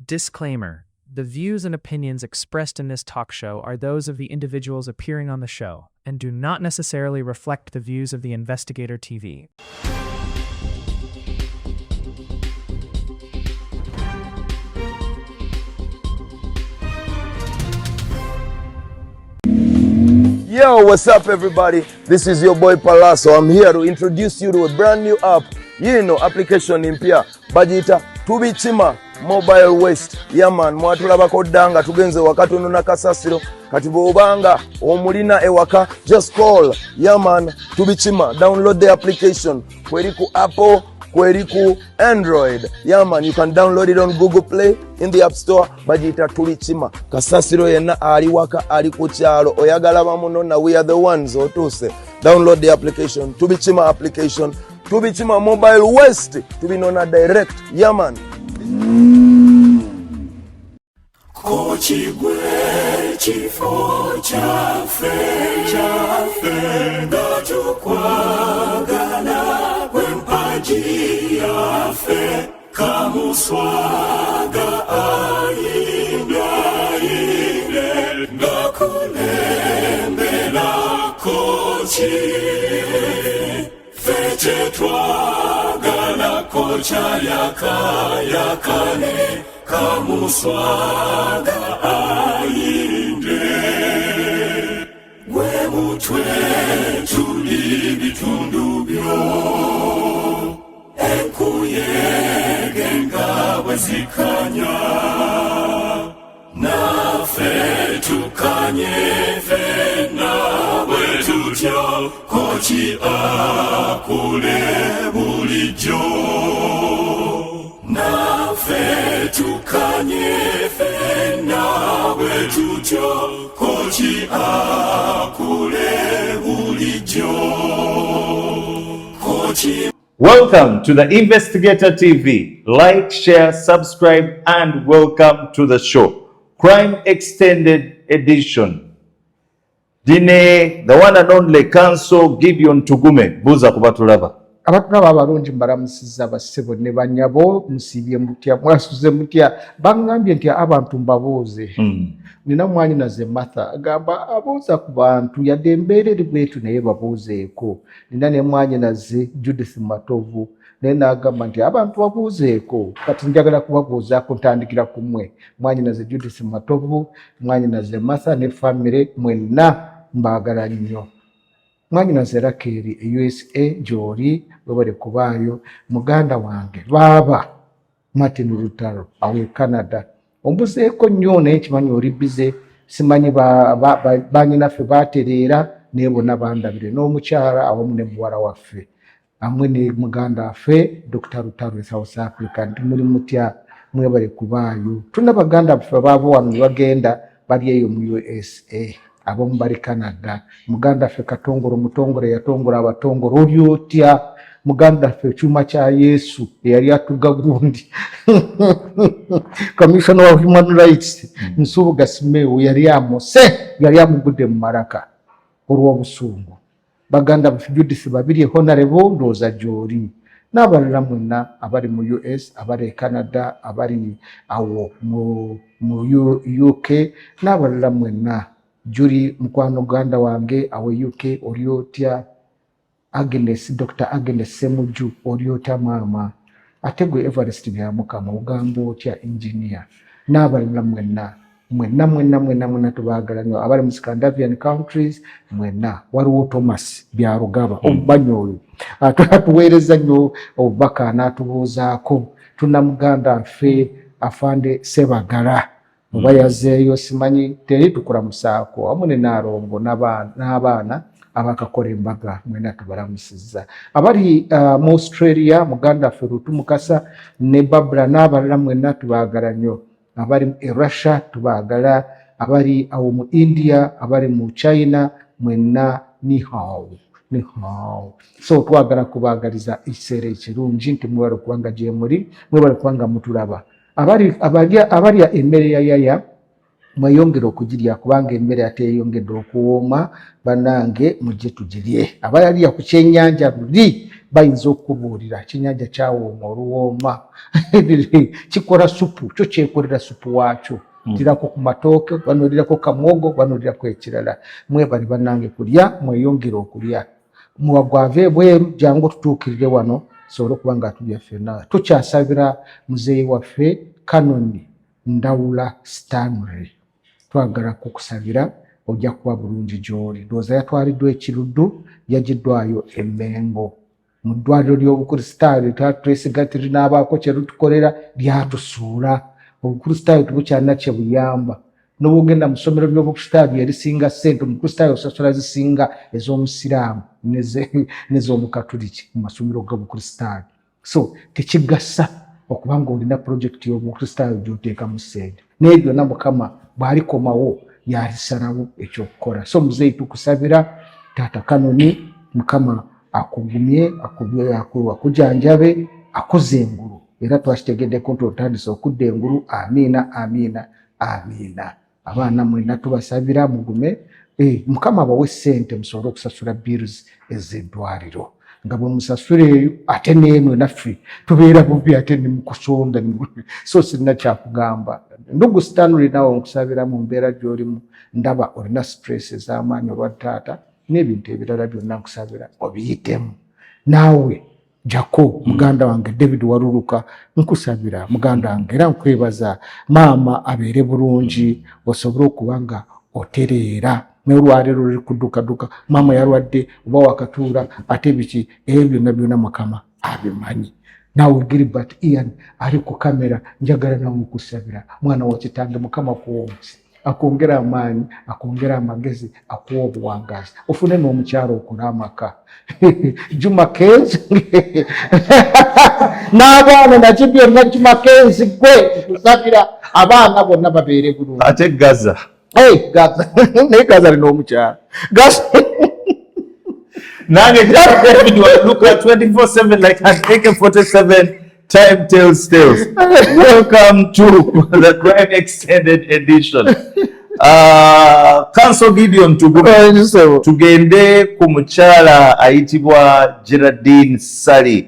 Disclaimer: the views and opinions expressed in this talk show are those of the individuals appearing on the show and do not necessarily reflect the views of the Investigator TV. Yo, what's up everybody? This is your boy Palazzo. I'm here to introduce you to a brand new app. Application impya. Bajita Tubichima Mobile Waste. Yeah man, mwatulabako danga tugenze wakati na kasasiro. Kati bobanga omulina ewaka, just call. Yeah man, Tubichima. Download the application. Kweriku Apple, kweriku Android. Yeah man, you can download it on Google Play, in the App Store. Bajita Tubichima. Kasasiro yena ali waka ali kuchalo. Oyagala bamunona, we are the ones otuse. Download the application. Tubichima application. Tubichima Mobile Waste. Tubinona direct. Yeah man. Kochigwe chifo chafe Gachukwagala Wempaji yafe Kamuswaga ayimyaile Ngakulembela kochi Feche twagala kocha yakane Kamuswaga ayinde Gwe mutwe tuli bitundu byo Enkuyege ngawe zikanya Nafe tukanye fe nawe tutyo Kochi akule bulijo Nafe tukanye fe nawe tutyo Kochi akule bulijo Kochi. Welcome to the Investigator TV. Like, share, subscribe, and welcome to the show. Crime Extended Edition. Dine, the one and only Counsel Gideon Tugume, Buza Kubatulaba. Abatulaba abalungi mbalamusiza bassebo ne banyabo musibye mutya mwasuze mutya bangambye nti abantu mbabuuze nina mwanyi naze Martha agamba abuuza ku bantu yadde embeereri bwetu naye babuuzeeko nina ne mwanyi naze Judith Matovu naye n'agamba nti abantu babuuzeeko kati njagala kubabuuzaako ntandikira ku mmwe mwanyi naze Judith Matovu mwanyi naze Martha ne famire mwenna mbaagala nnyo mwanyi naze Rakeri USA gy'oli webale kubaayo muganda wange baaba Martin Lutaro awe Canada ombuzeeko nnyo naye kimanyi oli bize simanyi banyinaffe baatereera naye bonna bandabire n'omukyala awamu ne muwala waffe amwe ne muganda waffe Dr. Lutaro South Africa nti muli mutya mwebale kubaayo tulina baganda baffe baabo wano bagenda bali eyo mu USA abomu bali Canada muganda ffe Katongoro mutongole yatongola abatongole oli otya muganda ffe ekyuma kya Yesu eyali atuga gundi Commissioner of Human Rights Nsubuga Simewo yali amugudde mu maraka olw'obusungu baganda baffe Judith babiri Honorable ndooza gy'oli n'abalala mwenna abali mu US abali Canada abali awo mu UK n'abalala mwenna Juri mukwano ganda wange awe UK oli otya Dr. Agnes Semuju oli otya mama ate gwe Everest byamukama ogamba otya engineer n'abalala mwenna tubaagala nnyo abali mu Scandinavian countries mwenna waliwo Thomas Byarugaba omubanyi oyo atuweereza nnyo obubaka n'atubuuzaako tuna muganda ffe Afande Sebagala oba yazeeyo simanyi teri tukulamusaako amu ne Naalongo n'abaana abakakola embaga mwena tubalamusizza abali mu Australia muganda ffe Rutu Mukasa ne Babula n'abalala mwenna tubaagala nnyo abali mu Russia tubaagala abali awo mu India abali mu China mwenna ni hao so twagala kubaagaliza ekiseera ekirungi nti mwebale kubanga gye muli mwebale kubanga mutulaba abalya emmere ya yaya mweyongera okugirya kubanga emmere ate eyongedde okuwooma bannange mujje tugirye abayalya ku kyennyanja luli bayinza okubuulira kinyanja kyawooma oluwooma kikola supu kyo kyekolera supu waakyo tirako ku matooke banoolirako kamwogo banoolirako ekirala mwebali bannange kulya mweyongere okulya muwagwava ebweru jangu tutuukirire wano sobole okuba nga tulya ffenna tukyasabira muzeeyi waffe Kanoni Ndawula Stanley twagala kukusabira ojja kuba bulungi gy'oli ndowooza yatwaliddwa ekiruddu yagiddwayo e Mengo mu ddwaliro ly'obukristaayo twesiga tirinaabaako kye lutukolera lyatusuula obukristaayo tebukyalina kye buyamba n'obugenda mu ssomero ly'obukristaayo erisinga ssente omukristaayo osasula zisinga ez'omusiraamu n'ez'omukatuliki mu masomero g'obukristaayo so tekigasa okuba ng'olina pulojekiti y'obukristaayo gy'oteekamu ssente naye byonna mukama bw'alikomawo yalisalawo ekyokukola so muzeeyi tukusabira taata Kanoni mukama akugumye akujanjabe akoze engulu era twakitegeddeko nti otandise okudda engulu amiina amiina amiina abaana mwenna tubasabira mugume mukama abawe ssente musobole okusasula bills ez'eddwaliro nga bwe musasula eyo ate n'eno naffe tubeera bubi ate ne mukusonda so sirina kyakugamba ndugu Stanley nawe nkusabira mu mbeera gy'olimu ndaba olina stress ez'amaanyi olwa taata n'ebintu ebirala byonna nkusabira obiyitemu naawe jako muganda wange David Waluluka nkusabira muganda wange era nkwebaza maama abeere bulungi osobole okuba nga otereera n'olwaleero luli kuddukaduka maama yalwadde oba wakatuula ate biki ebyo byonna byonna mukama abimanyi naawe Gilbert Ian ali ku kamera njagala nawe okusabira mwana wa kitange mukama kuwa omusi akwongera amaanyi akwongera amagezi akuwa obuwangazi ofune n'omukyalo okola amaka Juma Kenzi n'abaana nakyo byonna Juma Kenzi gwe tusabira abaana bonna babeere bulungi ate Gaza Gaza naye Gaza alina omukyalo Gaza nange David Waluluka 24/7 like an AK-47 time tells tales. Welcome to the Crime Extended Edition. Council Gideon tugende ku mukyala ayitibwa Geraldine Sally,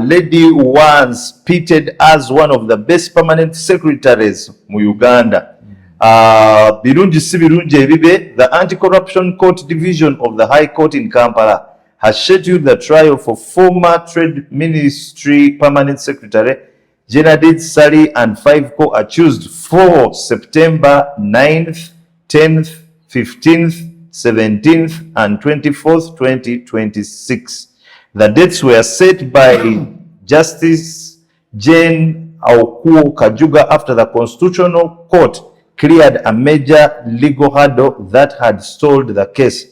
lady once pitted as one of the best permanent secretaries mu Uganda. Birungi si birungi ebibe, the Anti-Corruption Court Division of the High Court in Kampala has scheduled the trial for former Trade Ministry Permanent Secretary Geraldine Sally and 5 co-accused for September 9th, 10th, 15th, 17th and 24th, 2026. The dates were set by Justice Jane Aukuo Kajuga after the Constitutional Court cleared a major legal hurdle that had stalled the case.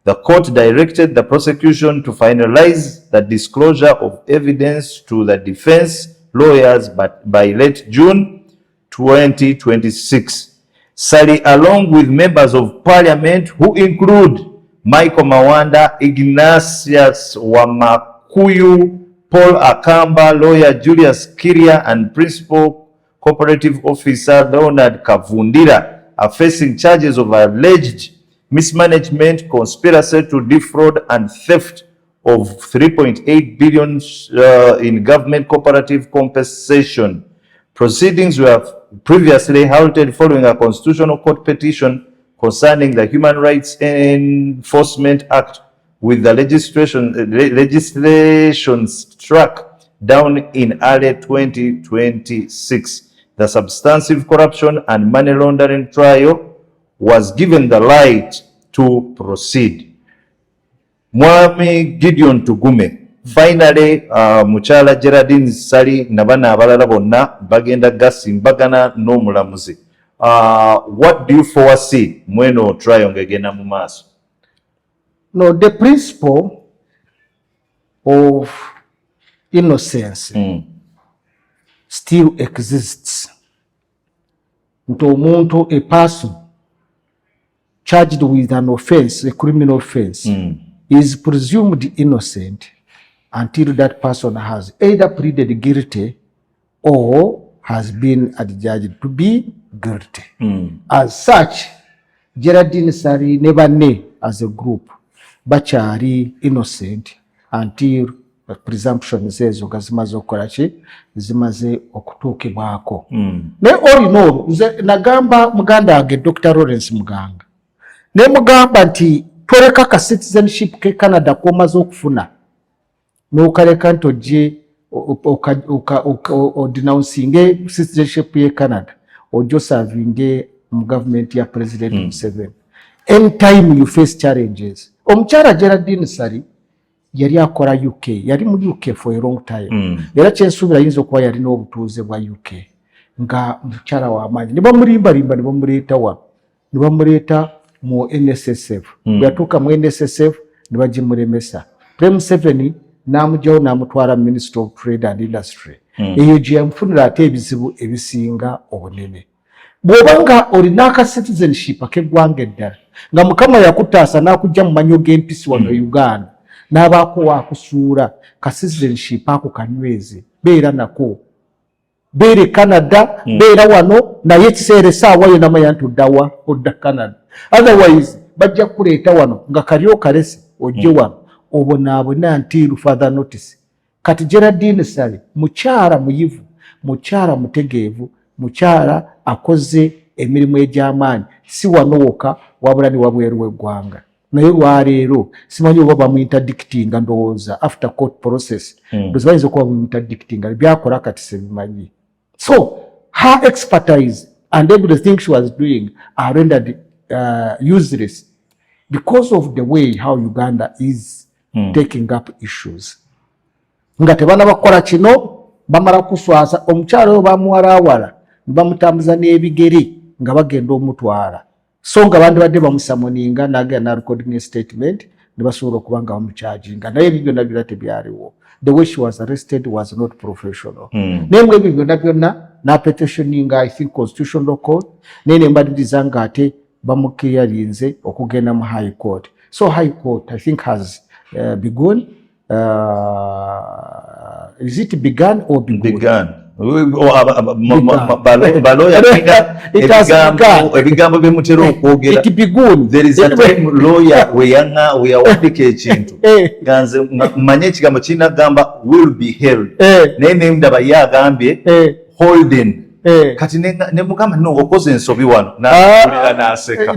The court directed the prosecution to finalize the disclosure of evidence to the defense lawyers by late June 2026. Sally, along with members of parliament who include Michael Mawanda, Ignatius Wamakuyu, Paul Akamba, lawyer Julius Kiria, and principal cooperative officer Leonard Kavundira, are facing charges of alleged mismanagement, conspiracy to defraud, and theft of 3.8 billion in government cooperative compensation. Proceedings were previously halted following a constitutional court petition concerning the Human Rights Enforcement Act, with the legislation struck down in early 2026. The substantive corruption and money laundering trial was given the right to proceed. Mwami Gideon Tugume, finally, muchala Geraldine Sally nabana abalala bonna bagenda gasimbagana n'omulamuzi. What do you foresee mweno trial ngegenda mu maaso? No, the principle of innocence still exists. Nti omuntu, a person charged with an offense, a criminal offense, is presumed innocent until that person has either pleaded guilty or has been adjudged to be guilty. As such, Geraldine Sally never knew as a group, bakyali innocent until presumptions ezo nga zimaze okukola ki zimaze okutuukibwako. Naye all in all nze nagamba muganda wange Dr. Lawrence Muganga ne mugamba nti toleka ka citizenship ke Canada komaze okufuna n'okaleka nti ojje odenouncinge citizenship ye Canada ojjo serving mu government ya President Museveni. Anytime you face challenges. Omukyala Geraldine Sari yali akola UK, yali mu UK for a long time. Era kyensuubira yinza okuba yalina obutuuze bwa UK nga mukyala w'amaanyi. Ne bamulimbalimba ne bamuleeta wa ne bamuleeta mu NSSF. Bwe yatuuka mu NSSF ne bagimulemesa. Prime Museveni n'amugyawo n'amutwala Minister of Trade and Industry. Eyo gye yamufunira ate ebizibu ebisinga obunene. Bw'obanga olina aka citizenship ak'eggwanga eddala nga Mukama yakutaasa n'akujja mu manyo g'empisi wano Uganda n'abaako waakusuula ka citizenship ako kanyweze beera nako beere Canada beera wano naye ekiseera essaawa yo namanya nti oddawa odda Canada otherwise bajja kukuleeta wano nga kali okalese ojje wano obonaabona until further notice. Kati Geraldine Sali mukyala muyivu mukyala mutegeevu mukyala akoze emirimu egy'amaanyi si wano wokka wabula ne wabweru w'eggwanga. Naye lwaleero simanyi oba bamuyinterdictinga ndowooza after court process ndowooza bayinza okuba bamuyinterdictinga byakola kati sebimanyi. So her expertise and everything she was doing are rendered useless because of the way how Uganda is taking up issues. Nga tebana bakola kino bamala kuswasa omukyala oyo bamuwalaawala ne bamutambuza n'ebigere nga bagenda omutwala. So nga bandibadde bamusamoninga n'agenda n'arecording statement ne basobola okuba nga bamucharginga naye ebyo byonna byonna tebyaliwo. The way she was arrested was not professional. Naye mu ebyo byonna byonna n'apetitioninga I think constitutional court naye ne mbaliriza nga ate bamukiriyalinze okugenda mu high court. So high court I think has begun. Is it begun or begun? Ebigambo bimutera okwogera. It begun. There is a time lawyer weyawandika ekintu ganze manye ekigambo kinagamba will be held naye nemdaba ye agambye holding kati ne mugamba no okoze ensobi wano naseka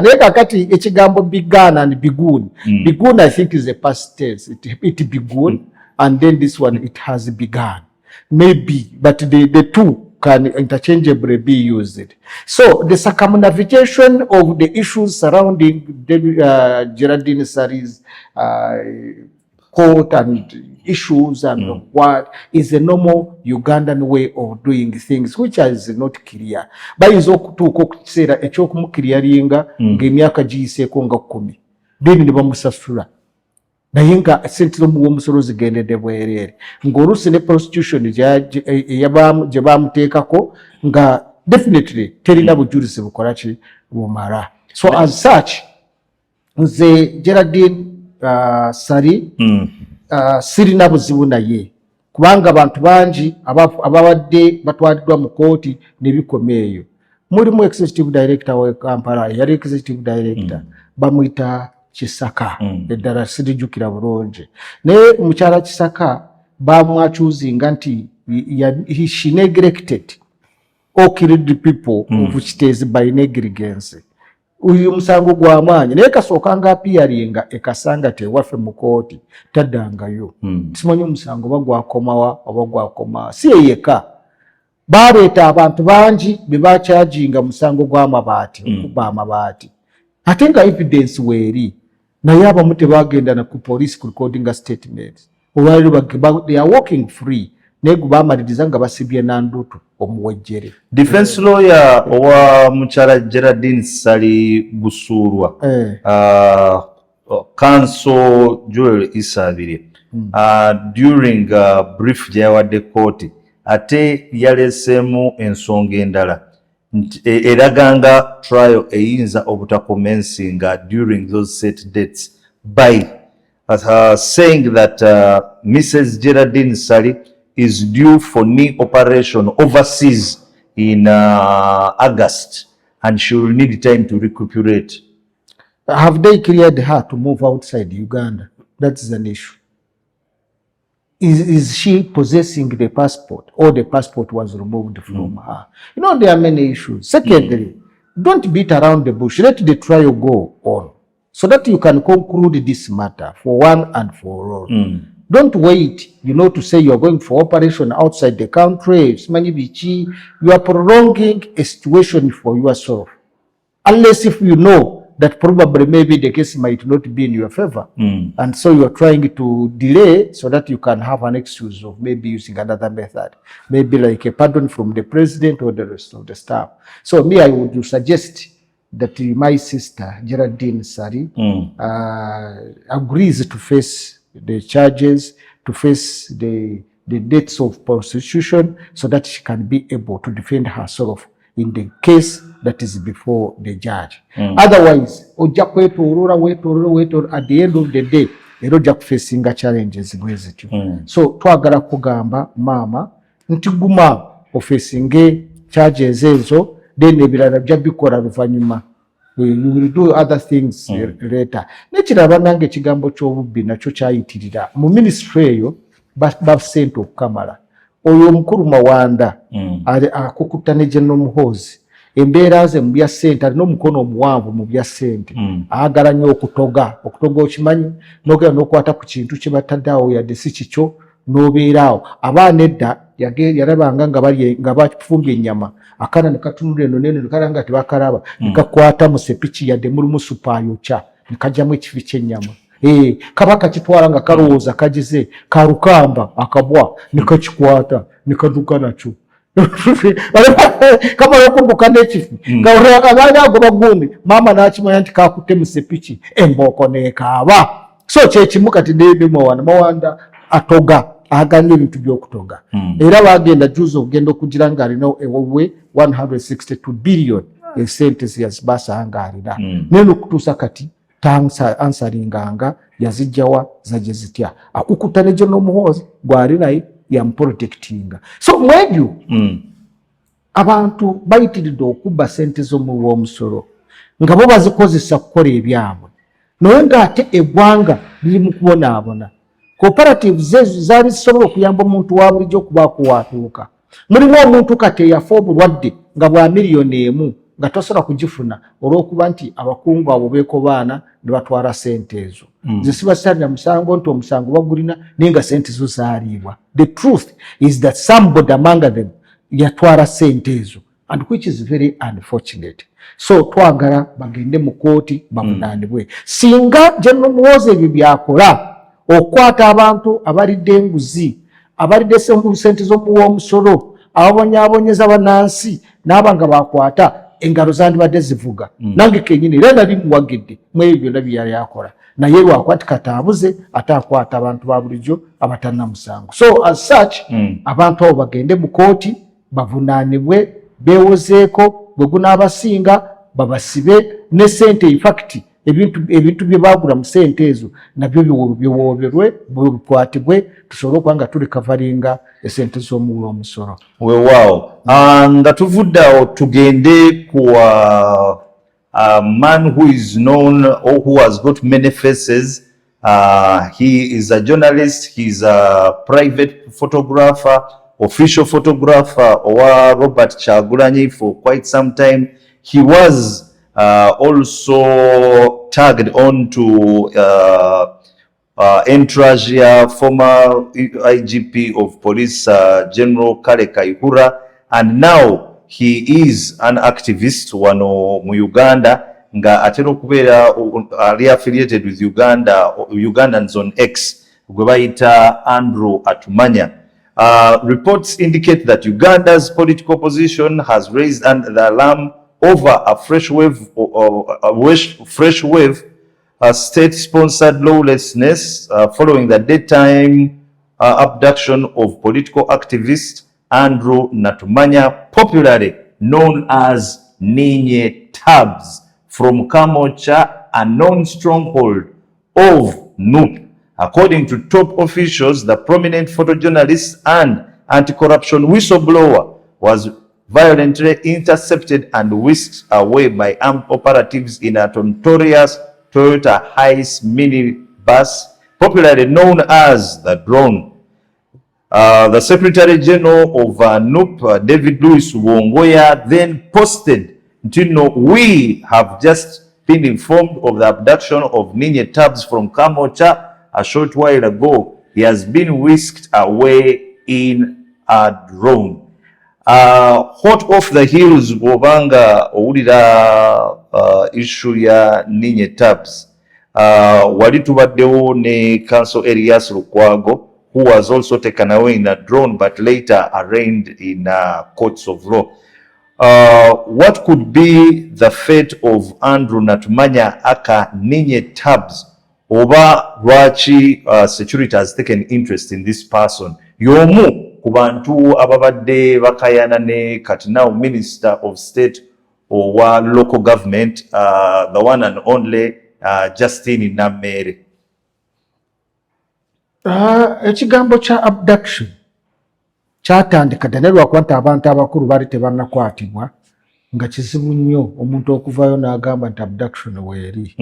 naye kakati ekigambo begun and begun begun I think is a past tense it begun and then this one it has begun maybe but the two can interchangeably be used. So the circumnavigation of the issues surrounding Geraldine Sari's court and issues and what is a normal Ugandan way of doing things which is not clear. Bayinza okutuuka okukiseera ekyokumukiryalinga ng'emyaka giyiseeko nga 10 then ne bamusasula naye nga sente z'omuwoomusolo zigendedde bwereere ng'oluusi ne prostitution gye baamuteekako nga definitely terina bujulizi bukola ki bumala. So as such nze Geraldine Sari sirina buzibu naye kubanga abantu bangi ababadde batwaliddwa mu kooti ne bikoma eyo. Mulimu executive director wa Kampala yali executive director bamuyita Kisaka eddala sirijjukira bulungi naye omukyala Kisaka bamwachuzinga nti she neglected or killed the people of Kitezi by negligence. Uyu musango gw'amaanyi naye kasooka nga apiyaringa ekasanga tewaffe mu kooti taddangayo. Simanyi omusango oba gwakomawa oba gwakoma si yeka baleeta abantu bangi be bakyajinga musango gw'amabaati okuba amabaati ate nga evidence weeri naye abamu tebagenda na ku police ku recording statements olwaliro they are walking free naye bamaliriza nga basibye nandutu omuwejjere. Defense lawyer owa mukyala Geraldine Sali Busurwa counsel Joel Isabire during brief gyawadde kooti ate yaleseemu ensonga endala eraganga trial eyinza obutakomensinga during those set dates by saying that Mrs. Geraldine Sali is due for knee operation overseas in August and she will need time to recuperate. Have they cleared her to move outside Uganda? That is an issue. is she possessing the passport, or the passport was removed from her? You know, there are many issues. Secondly, don't beat around the bush. Let the trial go on so that you can conclude this matter for one and for all. Don't wait, you know, to say you're going for operation outside the country. You are prolonging a situation for yourself. Unless if you know that probably maybe the case might not be in your favor. And so you're trying to delay so that you can have an excuse of maybe using another method. Maybe like a pardon from the president or the rest of the staff. So me, I would suggest that my sister, Geraldine Sari, agrees to face the charges, to face the dates of prosecution so that she can be able to defend herself in the case that is before the judge. Otherwise, ojja kwetooloola at the end of the day, era ojja kufacinga challenges bwezityo. So twagala kugamba maama nti guma ofecinge charges ezo, then ebirala bya bikola luvannyuma. You will do other things later. Nekiraba nange ekigambo ky'obubbi nakyo kyayitirira mu ministry eyo basente okukamala. Oyo omukulu Mawanda akukuta ne General Muhoozi, embeera ze mu bya ssente, alina omukono omuwanvu mu bya ssente, ayagala nnyo okutoga okimanyi, n'ogenda n'okwata ku kintu kye batadde awo yadde si kikyo n'obeeraawo. Abaana edda yalabanga nga bafumbye ennyama, akaana ne katunula eno neno ne kalanga tebakalaba, ne kakwata mu sepiki yadde mulimu supa ayokya, ne kajjamu ekifi ky'ennyama. Kabaka kitwala nga kalowooza kagize kalukamba akabwa ne kakikwata ne kaduka nakyo. Kamala okudduka n'ekifi abaana ago bagumbi, maama n'akimanya nti kakutte mu sepiki, embooko n'ekaaba. So kyekimu kati Mawanda atoga, aganya ebintu by'okutoga. Era bagenda juzi okugenda okugira ng'alina ewuwe 162 billion esente zibasanga alina. Neno okutuusa kati ansaringanga yazijjawa zaje zitya. Akukuta ne General Muhoozi gwali naye yamuprotectinga. So mwebyo abantu bayitiridde okubba sente z'omusolo nga bo bazikozesa kukola ebyabwe, naye ng'ate eggwanga liri mu kubonaabona. Cooperatives ezo zaali zisobola okuyamba omuntu wa bulijjo okubaako watuuka. Mulimu omuntu kati eyafa obulwadde nga bwa miliyoni emu nga tosobola kugifuna olw'okuba nti abakungu abo beekobaana ne batwala sente ezo. Nze sibasalira musango nti omusango bagulina naye nga sente zo zaaliibwa. The truth is that somebody among them yatwala sente ezo, and which is very unfortunate. So twagala bagende mu kooti bavunaanibwe. Singa General Muhoozi ebyo byakola okwata abantu abalidde enguzi, abalidde sente z'omusolo, ababonyaabonyeza bannansi n'abanga bakwata, engalo zandibadde zivuga. Nange kennyini era nali muwagidde mu ebyo byonna bye yali akola, naye lwakwati kataabuze ate akwata abantu ba bulijjo abatalina musango. So as such, abantu abo bagende mu kooti bavunaanibwe, beewozeeko, bwe gunaabasinga babasibe ne sente. In fact ebintu bye baagula mu sente ezo nabyo biwooberwe, bikwatibwe, tusobole okuba nga tulikavaringa esente z'omusolo. Weewaawo nga tuvudde awo tugende ku a man who is known or who has got many faces. He is a journalist, he is a private photographer, official photographer, or Robert Kyagulanyi for quite some time. He was also tagged on to Entrasia, former IGP of Police General Kale Kaihura, and now he is an activist wano mu Uganda nga atera okubeera affiliated with Ugandans on X gwe bayita Andrew Atumanya. Reports indicate that Uganda's political opposition has raised the alarm over a fresh wave state-sponsored lawlessness following the daytime abduction of political activist Andrew Natumanya, popularly known as Ninye Tabz, from Kamocha, a known stronghold of NUP. According to top officials, the prominent photojournalist and anti-corruption whistleblower was violently intercepted and whisked away by armed operatives in a notorious Toyota Hiace minibus, popularly known as the drone. The Secretary General of NUP, David Louis Wongoya, then posted, we have just been informed of the abduction of Ninye Tabz from Kamocha a short while ago. He has been whisked away in a drone. Hot off the heels bwobanga owulira issue ya Ninye Tabz, wali tubaddewo ne Council Elias Lukwago, who was also taken away in a drone but later arraigned in courts of law. What could be the fate of Andrew Natumanya aka Ninye Tabz? Oba lwaki security has taken interest in this person? Yomu ku bantu ababadde bakayana ne kati now Minister of State owa local government, the one and only Justine Namere. Ekigambo kya abduction kyatandika ddala lwakuba nti abantu abakulu baali tebannakwatibwa nga kizibu nnyo omuntu okuvayo n'agamba nti abduction weeri.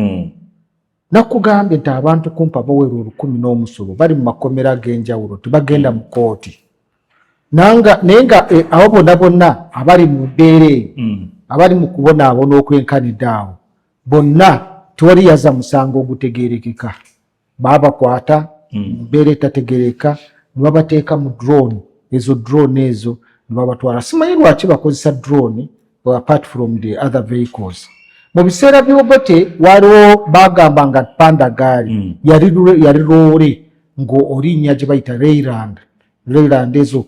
Nakugambye nti abantu kumpa bawera 10 n'omusulo bali mu makomera ag'enjawulo tebagenda mu kooti. Naye nga abo bonna bonna abali mu mbeera eyo abali mu kubonaabona okwenkanidde awo bonna tewali yaza musango ogutegeerekeka. Baabakwata mbeera etategereka ne babateeka mu drone. Ezo drone ezo ne babatwala. Simanyi lwaki bakozesa drone apart from the other vehicles. Mu biseera by'obote waliwo bagamba nga pandagaali yali loole ng'olinnya gye bayita Leyland ezo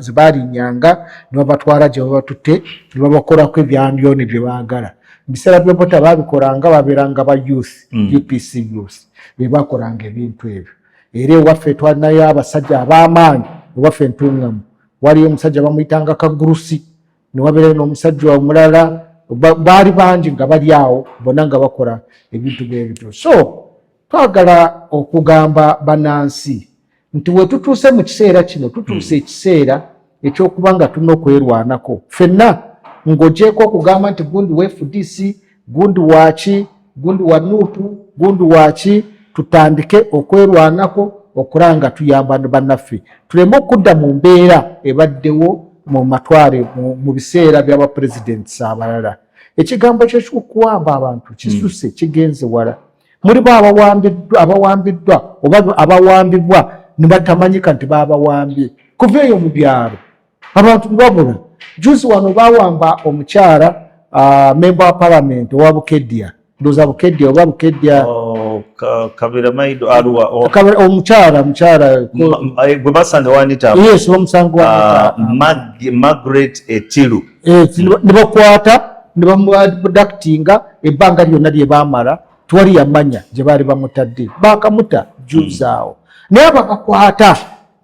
ze baalinyanga ne babatwala gye babatutte ne babakolako ebyandyoni bye baagala. Mu biseera by'obote baabikolanga babeeranga ba youth, UPC youth be bakolanga ebintu ebyo. Era ewaffe twalinayo abasajja ab'amaanyi ewaffe Ntungamu. Waliyo omusajja bamuyitanga Kagurusi, ne wabeerayo n'omusajja omulala, baali bangi nga bali awo bonna nga bakola ebintu by'ebyo. So twagala okugamba bannansi nti we tutuuse mu kiseera kino tutuuse ekiseera ekyokuba nga tulina okwerwanako ffenna, ng'ogyeko okugamba nti gundi wa FDC, gundi waki, gundi wa NUP, gundi waki, tutandike okwerwanako okulanga tuyamba bannaffe tuleme okudda mu mbeera ebaddewo mu matwale mu biseera by'abapresidents abalala. Ekigambo ky'okuwamba abantu kisuse kigenze wala. Mulimu abawambiddwa oba abawambibwa ne batamanyika nti babawambye kuva eyo mu byalo abantu babula. Juzi wano bawamba omukyala member wa parliament owa Bukedya, ndoza Bukedya oba Bukedya Kabira Maido Arua omukyala gwe basanga wanita yes omusango wa Margaret Etilu ne bakwata ne bamudactinga ebbanga lyonna lye baamala twali yamanya gye baali bamutadde bakamuta juzi awo naye bakakwata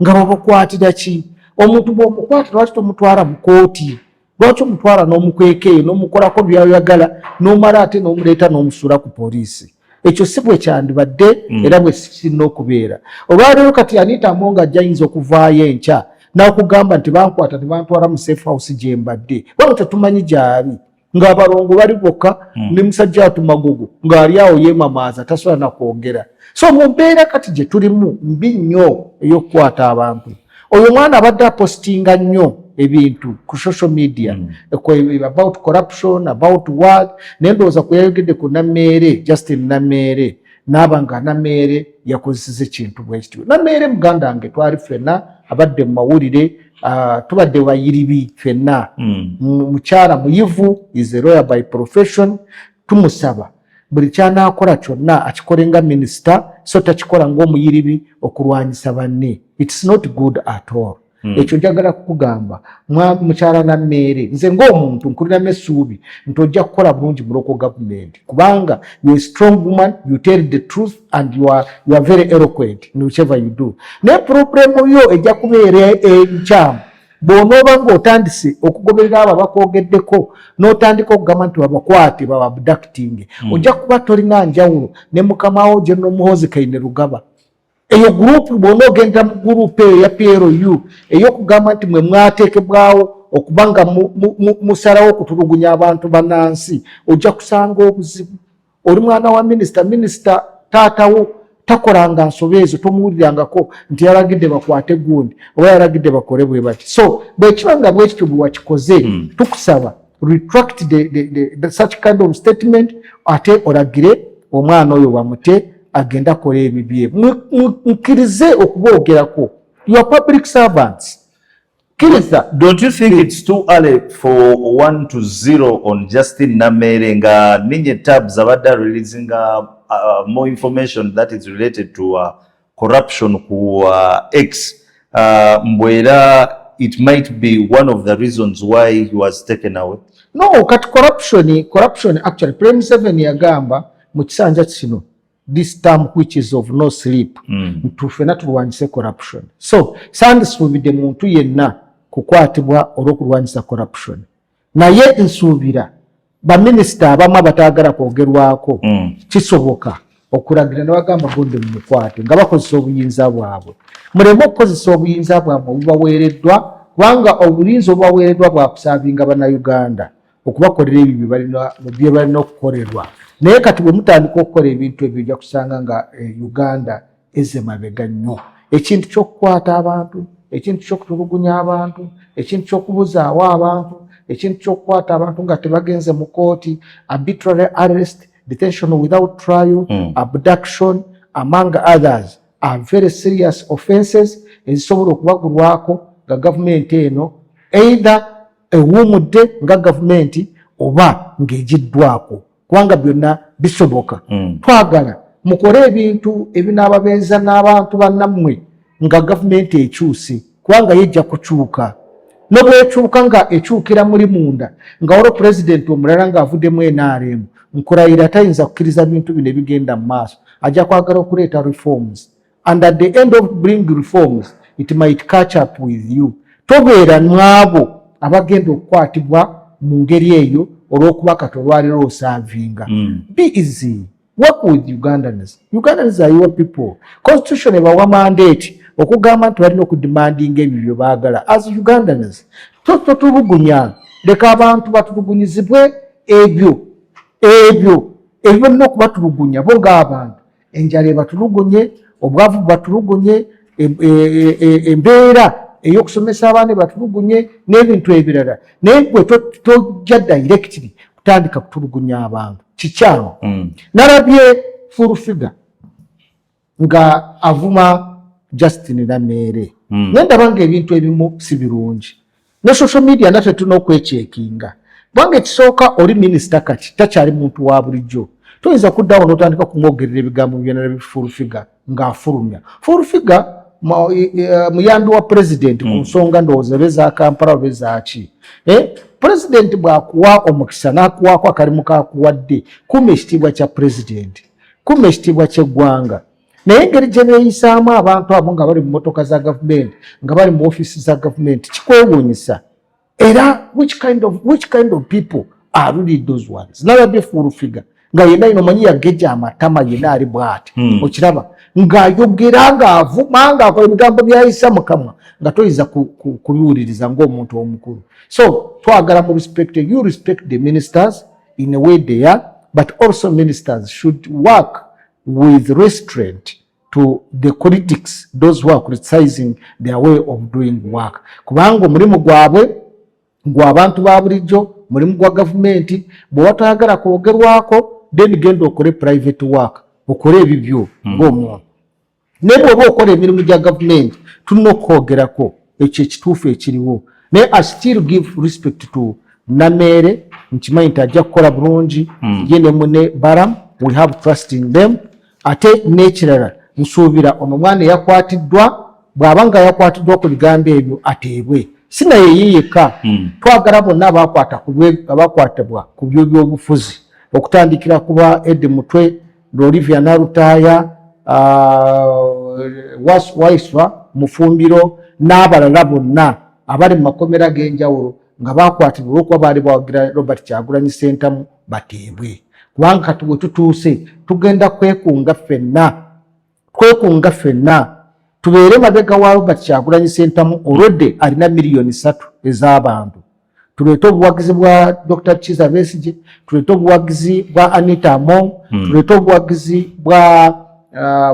nga babakwatira ki? Omuntu bw'omukwata lwaki tomutwala mu kooti? Lwaki omutwala n'omukweka eyo n'omukolako by'ayagala n'omala ate n'omuleeta n'omusuula ku poliisi? Ekyo si bwe kyandibadde era bwe kirina okubeera. Olwaleero kati Anita Among ajja ayinza okuvaayo enkya n'okugamba nti bankwata ne bantwala mu safe house gye mbadde. Wano tetumanyi gy'ali. Ng'abalongo bali bokka ne musajja atumagugu ng'ali awo yeemamaaza tasobola na kwogera. So mu mbeera kati gye tulimu mbi nnyo ey'okukwata abantu. Oyo mwana abadde apostinga nnyo ebintu ku social media about corruption, about what, nendooza kuyayogedde ku Nammeere, Justin Nammeere, n'aba nga Nammeere yakozeseza ekintu bwe kityo. Nammeere muganda wange twali ffenna abadde mu mawulire, tubadde bayiribi ffenna. Mukyala muyivu, is a lawyer by profession. Tumusaba buli ky'anaakola kyonna akikole nga minisita, so takikola ng'omuyiribi okulwanyisa banne. It's not good at all. Ekyo njagala kukugamba mukyala Nammeere, nze ng'omuntu nkuliramu essuubi nti ojja kukola bulungi mu local government kubanga you are a strong woman, you tell the truth and you are very eloquent in whichever you do. Naye problemu yo ejja kubeera enkyamu bw'onooba ng'otandise okugoberera abo abakwogeddeko n'otandika okugamba nti babakwate bababducting, ojja kuba tolina njawulo ne mukamawo General Muhoozi Kainerugaba. Eyo gurupu bw'onoogenda mu gurupu eyo ya PLU ey'okugamba nti mwe mwateekebwawo okubanga musalawo okutulugunya abantu bannansi, ojja kusanga obuzibu. Oli mwana wa minisita taatawo takolanga nsobe ezo tomuwulirangako nti yalagidde bakwate gundi oba yalagidde bakole bwe bati. So bwekibanga bwekityo bwe wakikoze tukusaba retract such kind of statement ate olagire omwana oyo bamute agenda kola ebibye mukirize okuboogerako. You are public servants. Don't you think it's too early for 1-0 on Justin Namere nga ninye Tabz abadde releasing more information that is related to corruption ku X mbwera it might be one of the reasons why he was taken away? No, kati corruption actually Prime 7 yagamba mu kisanja kino this term which is of no sleep ntufena tulwanyise corruption. So sandisuubidde muntu yenna kukwatibwa olw'okulwanyisa corruption. Naye nsuubira baminisita abamu abataagala kwogerwako kisoboka okulagira ne bagamba gonde mumukwate nga bakozesa obuyinza bwabwe. Muleme okukozesa obuyinza bwabwe obubaweereddwa kubanga obuyinza obubaweereddwa bwakusaavinga bannayuganda okubakolera ebyo bye balina okukolerwa. Naye kati bwe mutandika okukola ebintu ebyo ojja kusanga nga Uganda eze mabega nnyo. Ekintu ky'okukwata abantu, ekintu ky'okutulugunya abantu, ekintu ky'okubuzaawo abantu, ekintu ky'okukwata abantu nga tebagenze mu kooti, arbitrary arrest, detention without trial, abduction, among others are very serious offences ezisobola okubagulwako nga gavumenti eno either ewuumudde nga gavumenti oba ng'egiddwako. Kubanga byonna bisoboka. Twagala mukole ebintu ebinaababeeza n'abantu bannammwe nga gavumenti ekyuse kubanga yejja kukyuka. Nobwekyuka nga ekyukira muli munda nga olwo pulezidenti omulala ng'avuddemu NRM nkulayira tayinza kukkiriza bintu bino ebigenda mu maaso. Ajja kwagala okuleeta reforms and at the end of bring reforms it might catch up with you. Tobeera mwabo abagenda okukwatibwa mu ngeri eyo olw'okuba kati olwaliro osaavinga. Be easy. Work with Ugandans. Ugandans are your people. Constitution ebawa mandate okugamba nti balina okudemandinga ebyo bye baagala. As Ugandans, totulugunya. Leka abantu batulugunyizibwe ebyo balina okubatulugunya bo ng'abantu. Enjala ebatulugunye, obwavu batulugunye, embeera ey'okusomesa abaana batulugunye n'ebintu ebirala. Naye gwe tojja directly kutandika kutulugunya abantu. Kikyamu. Nalabye full figure nga avuma Justin Namere. Ndaba ng'ebintu ebimu si birungi. Ne social media nate tulina okwekyekinga. Bwange kisooka oli minisita kati takyali muntu wa bulijjo. Toyinza kuddawo n'otandika kumwogerera ebigambo byonna full figure ng'afulumya. Full figure muyambi wa president ku nsonga ndowooza beza Kampala beza ki. President bw'akuwa omukisa n'akuwaako akalimu k'akuwadde kuma ekitiibwa kya president, kuma ekitiibwa ky'eggwanga. Naye engeri gye beeyisaamu abantu abo nga bali mu mmotoka za gavumenti nga bali mu ofiisi za gavumenti kikwewuunyisa. Era which kind of people are really those ones? Nalabye full figure nga yenna ino manyi yageja amatama yenna ali bw'ati. Okiraba ng'ayogera ng'avuma ng'akola ebigambo byayisa mu kamwa nga toyinza kubiwuliriza ng'omuntu omukulu. So twagala mu respect, you respect the ministers in a way they are, but also ministers should work with restraint to the critics, those who are criticizing their way of doing work. Kubanga omulimu gwabwe gw'abantu ba bulijjo, mulimu gwa gavumenti, bwe watayagala kwogerwako then genda okole private work, okole ebibyo ng'omuntu. Naye bw'oba okola emirimu gya gavumenti tulina okwogerako ekyo ekituufu ekiriwo. Naye I still give respect to Namere, nkimanyi nti ajja kukola bulungi ye ne mune Baram, we have trust in them. Ate n'ekirala nsuubira ono mwana eyakwatiddwa bw'aba nga yakwatiddwa ku bigambo ebyo ateebwe. Sinaye ye yekka, twagala bonna abakwatibwa ku by'obufuzi okutandikira kuba Ed Mutwe, Olivia Narutaaya, Waiswa Mufumbiro n'abalala bonna abali mu makomera g'enjawulo nga bakwatibwa olw'okuba baali bawagira Robert Kyagulanyi Ssentamu bateebwe. Kubanga kati bwe tutuuse tugenda kwekunga ffenna tubeere mabega wa Robert Kyagulanyi Ssentamu olwedde alina miliyoni 3 ez'abantu. Tuleete obuwagizi bwa Dr. Chiza Besigye, tuleete obuwagizi bwa Anita Among, tuleete obuwagizi bwa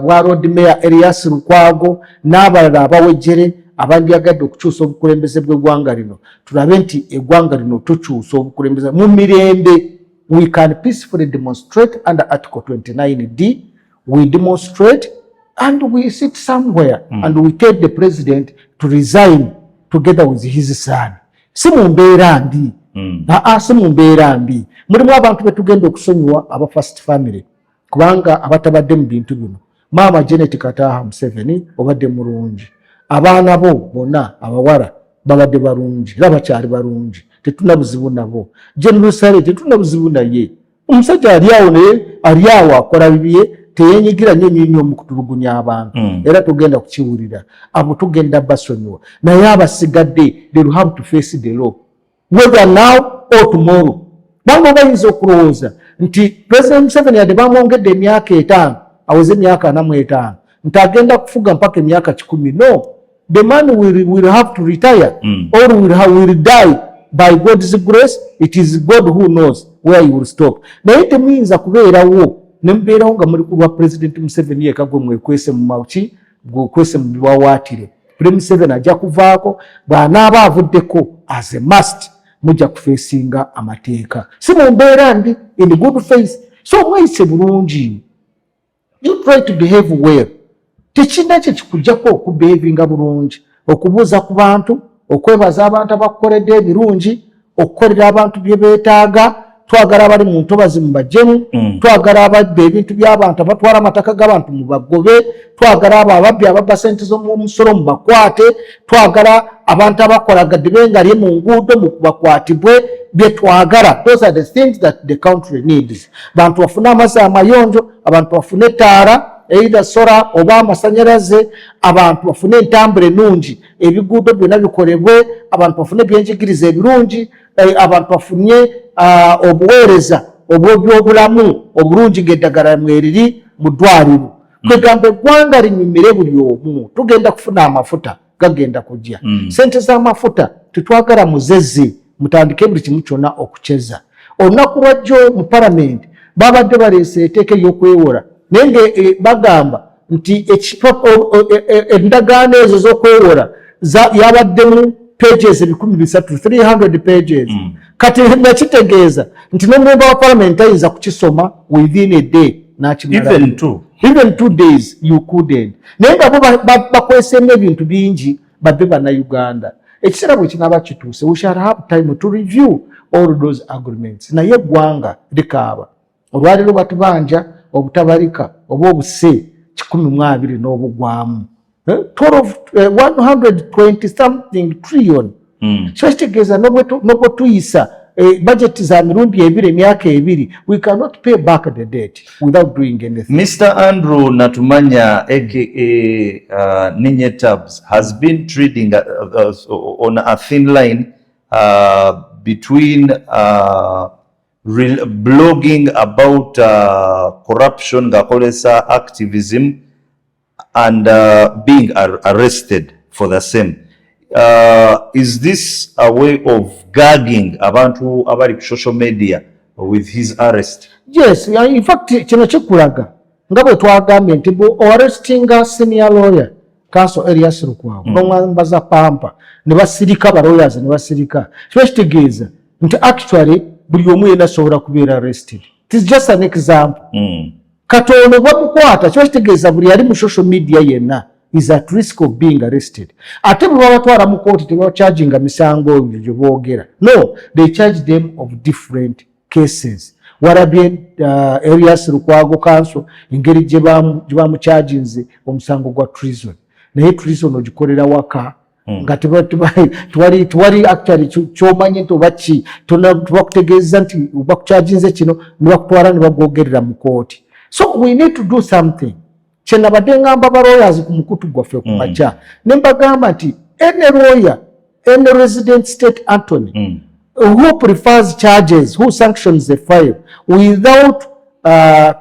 bwa road mayor Elias Lukwago n'abalala abawejjere abandyagadde okukyusa obukulembeze bw'eggwanga lino tulabe nti eggwanga lino tukyusa obukulembeze mu mirembe. We can peacefully demonstrate under Article 29D. We demonstrate and we sit somewhere and we tell the president to resign together with his son. Si mu mbeera mbi. Si mu mbeera mbi. Mulimu abantu betugenda okusonyiwa aba first family kubanga abatabadde mu bintu bino. Maama Janet Kataha Museveni obadde mulungi. Abaana bo bonna abawala babadde balungi. Bakyali balungi. Tetuna buzibu nabo. General Sale tetuna buzibu naye. Omusajja aliawo naye aliawo akola bibye teyenyigira nnyo mu kutulugunya abantu. Era tugenda kukiwulira. Abo tugenda basonyiwa. Naye abasigadde they will have to face the law. Whether now or tomorrow. Bamwe bayinza okulowooza nti President Museveni yadde bamwongedde emyaka 5 aweze emyaka 45 nti agenda kufuga mpaka emyaka 10. No. The man will have to retire or will die. By God's grace, it is God who knows where he will stop. Na ite means akubeerawo nembeerawo nga muri kuba President Museveni yekagwe mwekwese mu mauchi gwekwese mu biwawaatire. President Museveni ajja kuvaako bw'anaaba avuddeko as a must mujja kufeesinga amateeka. Si mu mbeera mbi in good faith. So mweyise bulungi. You try to behave well. Tekina kye kikujjako okubehavinga bulungi. Okubuuza ku bantu okwebaza abantu abakukoledde ebirungi okukolera abantu bye beetaaga twagala abali mu ntobazi mu bajemu twagala ababbe ebintu by'abantu abatwala amataka g'abantu mu bagobe twagala ababbi ababba sente z'omusolo mu bakwate twagala abantu abakolagadde bengalye mu nguudo mu bakwatibwe bye twagala. Those are the things that the country needs. Bantu bafune amazzi amayonjo, abantu bafune ttaala either sola oba amasanyalaze, abantu bafune entambula ennungi, ebiguudo byonna bikolebwe, abantu bafune ebyenjigiriza ebirungi, abantu bafune obuweereza obw'ebyobulamu obulungi ng'eddagala mweriri mu ddwaliro. Kwegamba eggwanga linyumire buli omu. Tugenda kufuna amafuta gagenda kujja. Sente z'amafuta tetwagala muzezze mutandike buli kimu kyonna okukyeza. Olunaku lwajjo mu palamenti babadde baleese etteeka ery'okwewola nenge bagamba nti endagaano ezo z'okwewola yabaddemu pages 300 pages. Kati nakitegeeza nti n'omumemba wa palamenti ayinza kukisoma within a day n'akimala. Even 2 days you couldn't. Naye nga bo bakweseemu ebintu bingi babbe bannayuganda. Ekiseera bwe kinaaba kituuse we shall have time to review all those agreements. Naye eggwanga likaaba. Olwaliro batubanja obutabalika oba obuse 120 n'obugwamu 120 something trillion. So kitegeeza n'obwe tuyisa budget za mirundi 2 emyaka 2 we cannot pay back the debt without doing anything. Mr. Andrew Natumanya aka Ninye Tabz has been trading on a thin line between blogging about corruption, gakolesa activism, and being arrested for the same. Is this a way of gagging abantu abali ku social media with his arrest? Yes, in fact kino kikulaga nga bwe twagambye nti arrestinga senior lawyer Counsel Elias Lukwago n'omwambaza pampa ne basirika ba lawyers ne basirika kitegeeza nti actually buli omu yena asobola kubeera arrested. It is just an example. Katono bwamukwata kitegeeza buli ali mu social media yenna is at risk of being arrested. Ate bwe babatwala mu kooti tebacharginga misango ebyo boogera. No, they charge them of different cases. Warabye Elias Lukwago Counsel engeri gye bamucharginze omusango gwa treason. Naye treason ogikolera waka nga twali actually kyomanye nti obaki tubakutegeeza nti bakucharginze kino ne bakutwala ne bagwogerera mu kooti. So we need to do something. Chena badengamba ba lawyers ku mukutu gwaffe ku macha. Ne mbagamba nti any lawyer, any resident state attorney who prefers charges, who sanctions the file without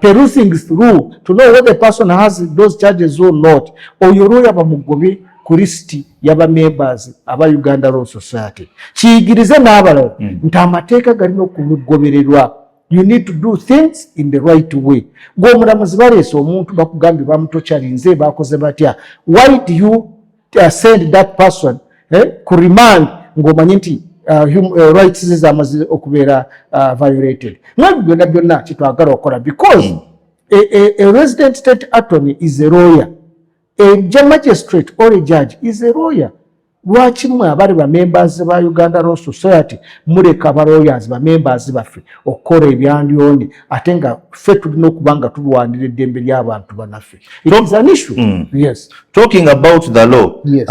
perusing through to know whether the person has those charges or not, oyo lawyer bamugobe ku list yaba members aba Uganda Law Society. Kiyigirize n'abalala nti amateeka galina okugobererwa You need to do things in the right way. Gw'omulamuzi baleese omuntu bakugambye bamutokyalinze bakoze batya. Why do you send that person ku remand ng'omanyi nti rights ze zamaze okubeera violated? Mwebyo byonna byonna kitwagala okukola because a resident state attorney is a lawyer. A magistrate or a judge is a lawyer. Lwaki mwe abali ba members ba Uganda Law Society muleka ba lawyers ba members baffe okukola ebyandyoni ate nga ffe tulina okuba nga tulwanira eddembe ly'abantu banaffe? It is an issue. Yes. Talking about the law, Yes.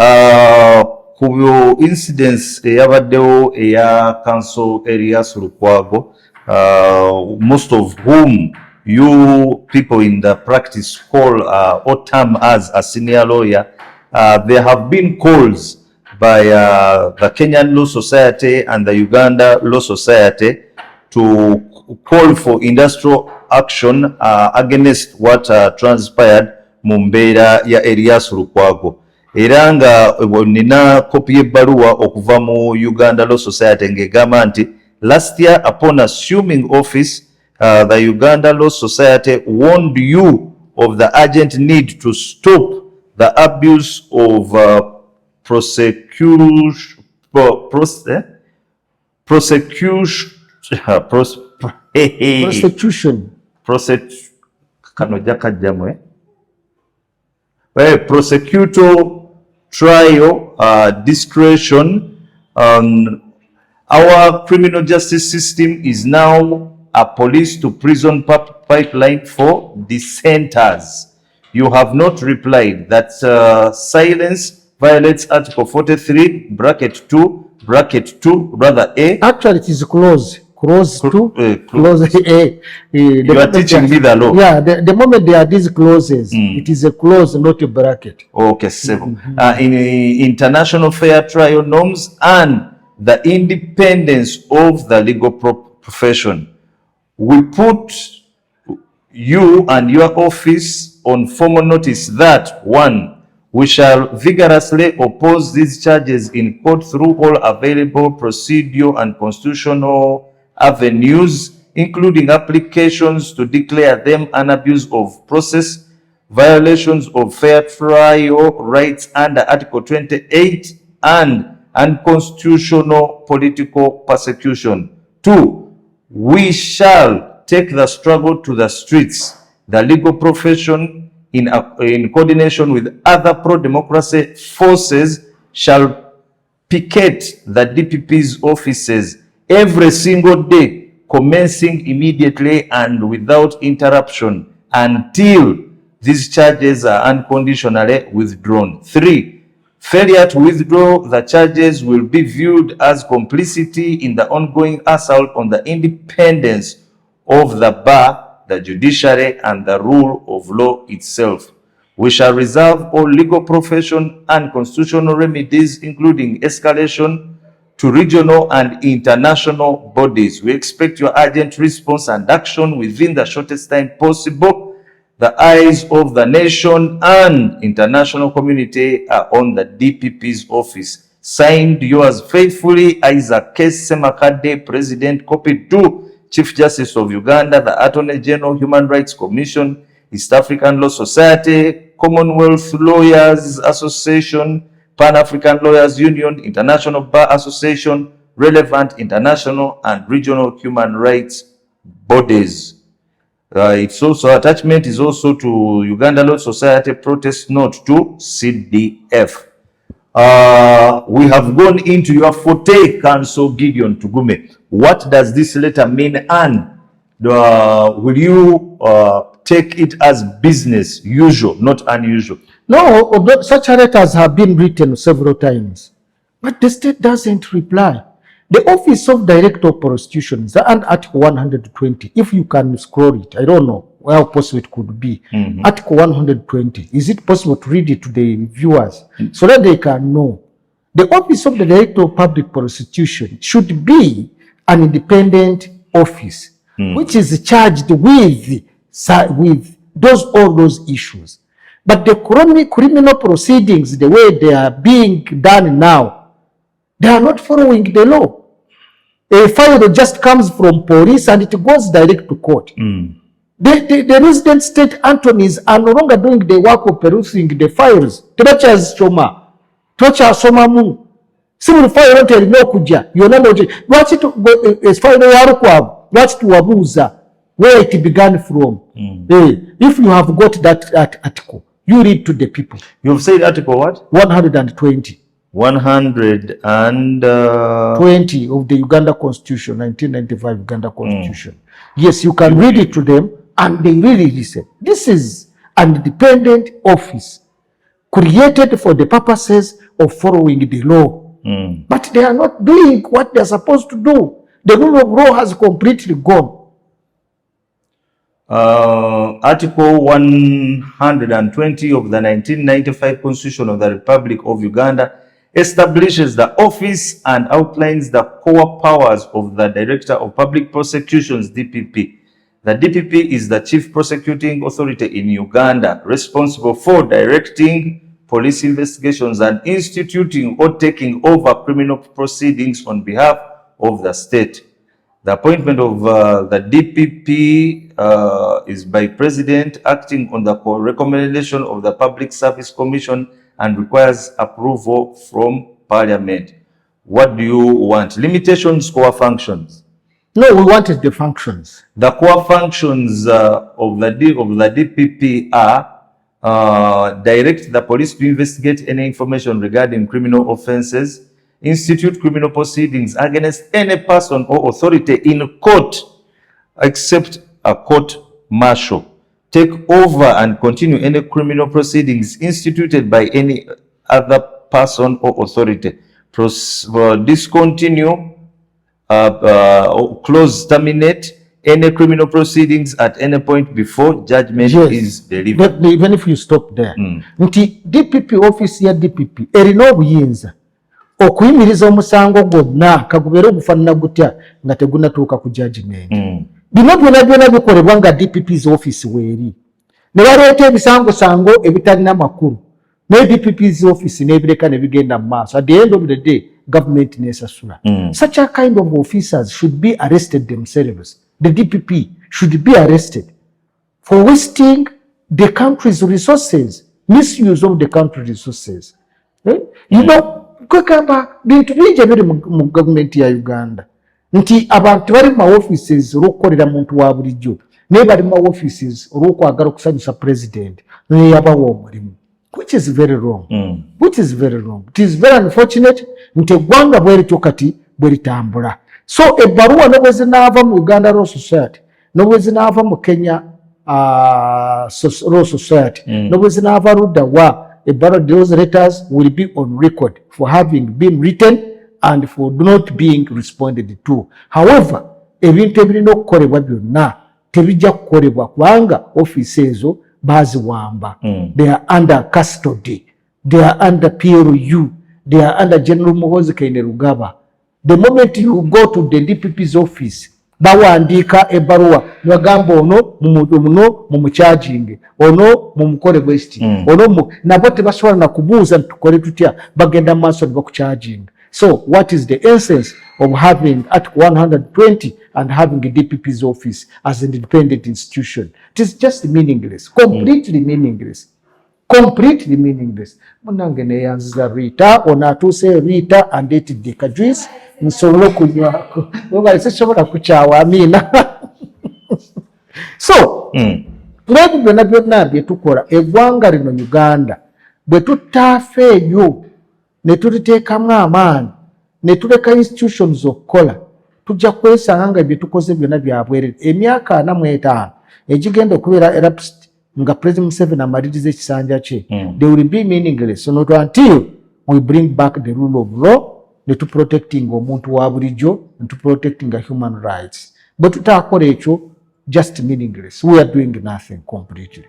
Ku incidents eyabaddewo eya Council Erias Lukwago, most of whom you people in the practice call or term as a senior lawyer, there have been calls by the Kenyan Law Society and the Uganda Law Society to call for industrial action against what transpired mu mbeera ya Erias Lukwago. Era nga nina kopi y'ebbaluwa okuva mu Uganda Law Society ng'egamba nti last year upon assuming office, the Uganda Law Society warned you of the urgent need to stop the abuse of prosecution prosecutor trial discretion. Our criminal justice system is now a police to prison pipeline for dissenters. You have not replied that silence violates Article 43, bracket 2, rather A. Actually, it is clause 2, clause A. You are teaching me the law. Yeah, the moment there are these clauses, it is a clause, not a bracket. Okay, so in international fair trial norms and the independence of the legal profession, we put you and your office on formal notice that 1. We shall vigorously oppose these charges in court through all available procedural and constitutional avenues, including applications to declare them an abuse of process, violations of fair trial rights under Article 28, and unconstitutional political persecution. 2. We shall take the struggle to the streets. The legal profession, in coordination with other pro-democracy forces, shall picket the DPP's offices every single day, commencing immediately and without interruption until these charges are unconditionally withdrawn. 3. Failure to withdraw the charges will be viewed as complicity in the ongoing assault on the independence of the bar, the judiciary, and the rule of law itself. We shall reserve all legal profession and constitutional remedies, including escalation to regional and international bodies. We expect your urgent response and action within the shortest time possible. The eyes of the nation and international community are on the DPP's office. Signed, yours faithfully, Isaac Semakade, President, copied to Chief Justice of Uganda, the Attorney General, Human Rights Commission, East African Law Society, Commonwealth Lawyers Association, Pan-African Lawyers Union, International Bar Association, relevant international and regional human rights bodies. It's also, attachment is also to Uganda Law Society protest note to CDF. We have gone into your forte, Council Gideon Tugume. What does this letter mean, and will you take it as business usual, not unusual? No, such letters have been written several times, but the state doesn't reply. The Office of Director of Prostitution is under Article 120. If you can scroll it, I don't know how possible it could be. Article 120. Is it possible to read it to the viewers so that they can know? The Office of the Director of Public Prostitution should be an independent office which is charged with all those issues. But the criminal proceedings, the way they are being done now, they are not following the law. A file just comes from police and it goes direct to court. The resident state attorneys are no longer doing the work of perusing the files. Tebakyazisoma mu civil file not erina okujja yonna lwaki file yarukwavu lwaki tuwabuuza where it began from. If you have got that article, you read to the people. You've said article what? 120 20 of the Uganda Constitution, 1995 Uganda Constitution. Yes, you can read it to them and they really listen. This is an independent office created for the purposes of following the law. But they are not doing what they are supposed to do. The rule of law has completely gone. Article 120 of the 1995 Constitution of the Republic of Uganda establishes the office and outlines the core powers of the Director of Public Prosecutions, DPP. The DPP is the Chief Prosecuting Authority in Uganda, responsible for directing police investigations and instituting or taking over criminal proceedings on behalf of the state. The appointment of the DPP is by President acting on the recommendation of the Public Service Commission and requires approval from Parliament. What do you want? Limitations, core functions? No, we wanted the functions. The core functions of the DPP are direct the police to investigate any information regarding criminal offences, institute criminal proceedings against any person or authority in court except a court martial, take over and continue any criminal proceedings instituted by any other person or authority, discontinue, close, terminate any criminal proceedings at any point before judgment is delivered. Even if you stop there, nti DPP office ya DPP erina obuyinza okuyimiriza omusango gwonna kagubeera ogufaanana gutya nga tegunnatuuka ku judgment. Bino byonna bikolebwa nga DPP's office weeri. Ne baleeta ebisangosango ebitalina makulu. Ne DPP's office n'ebireka ne bigenda mu maaso. At the end of the day, government neesasula. Such a kind of officers should be arrested themselves. The DPP should be arrested for wasting the country's resources, misuse of the country's resources. You know, kwekamba bintu bingi ebiri mu gavumenti ya Uganda nti abantu bali mu offices olw'okukolera muntu wa bulijjo naye bali mu offices olw'okwagala okusanyusa president naye yabawa omulimu, which is very wrong. Which is very wrong. It is very unfortunate nti eggwanga bwerityo kati bweritambula. So ebbaluwa ne bwe zinaava mu Uganda Law Society ne bwe zinaava mu Kenya Law Society ne bwe zinaava ludda wa those letters will be on record for having been written and for not being responded to. However, ebintu ebirina okukolebwa byonna tebijja kukolebwa kubanga office ezo baziwamba. They are under custody. They are under PLU. They are under General Muhoozi Kainerugaba. The moment you go to the DPP's office, bawandiika ebbaluwa bagamba ono mumucharging, ono mumukole west, ono nabo tebasobola na kubuuza tukole tutya, bagenda maaso ne bakucharging. So what is the essence of having Article 120 and having a DPP's office as an independent institution? It is just meaningless, completely meaningless. Completely meaningless. Munange neyanziza Rita, ono atuuse Rita andetidde kajuice nsobole okunywako nga sisobola kukyawa Amina. So ebyo byonna bye tukola eggwanga lino Uganda bwe tutaafeeyo ne tuliteekamu amaani ne tuleka institutions okukola tujja kwesanga nga bye tukoze byonna bya bwereere. Emyaka 45 egigenda okubeera elapsed nga President Museveni amaliriza ekisanja kye, they will be meaningless not until we bring back the rule of law ne tu protecting omuntu wa bulijjo ne tu protecting human rights. But tutakola ekyo just meaningless. We are doing nothing completely.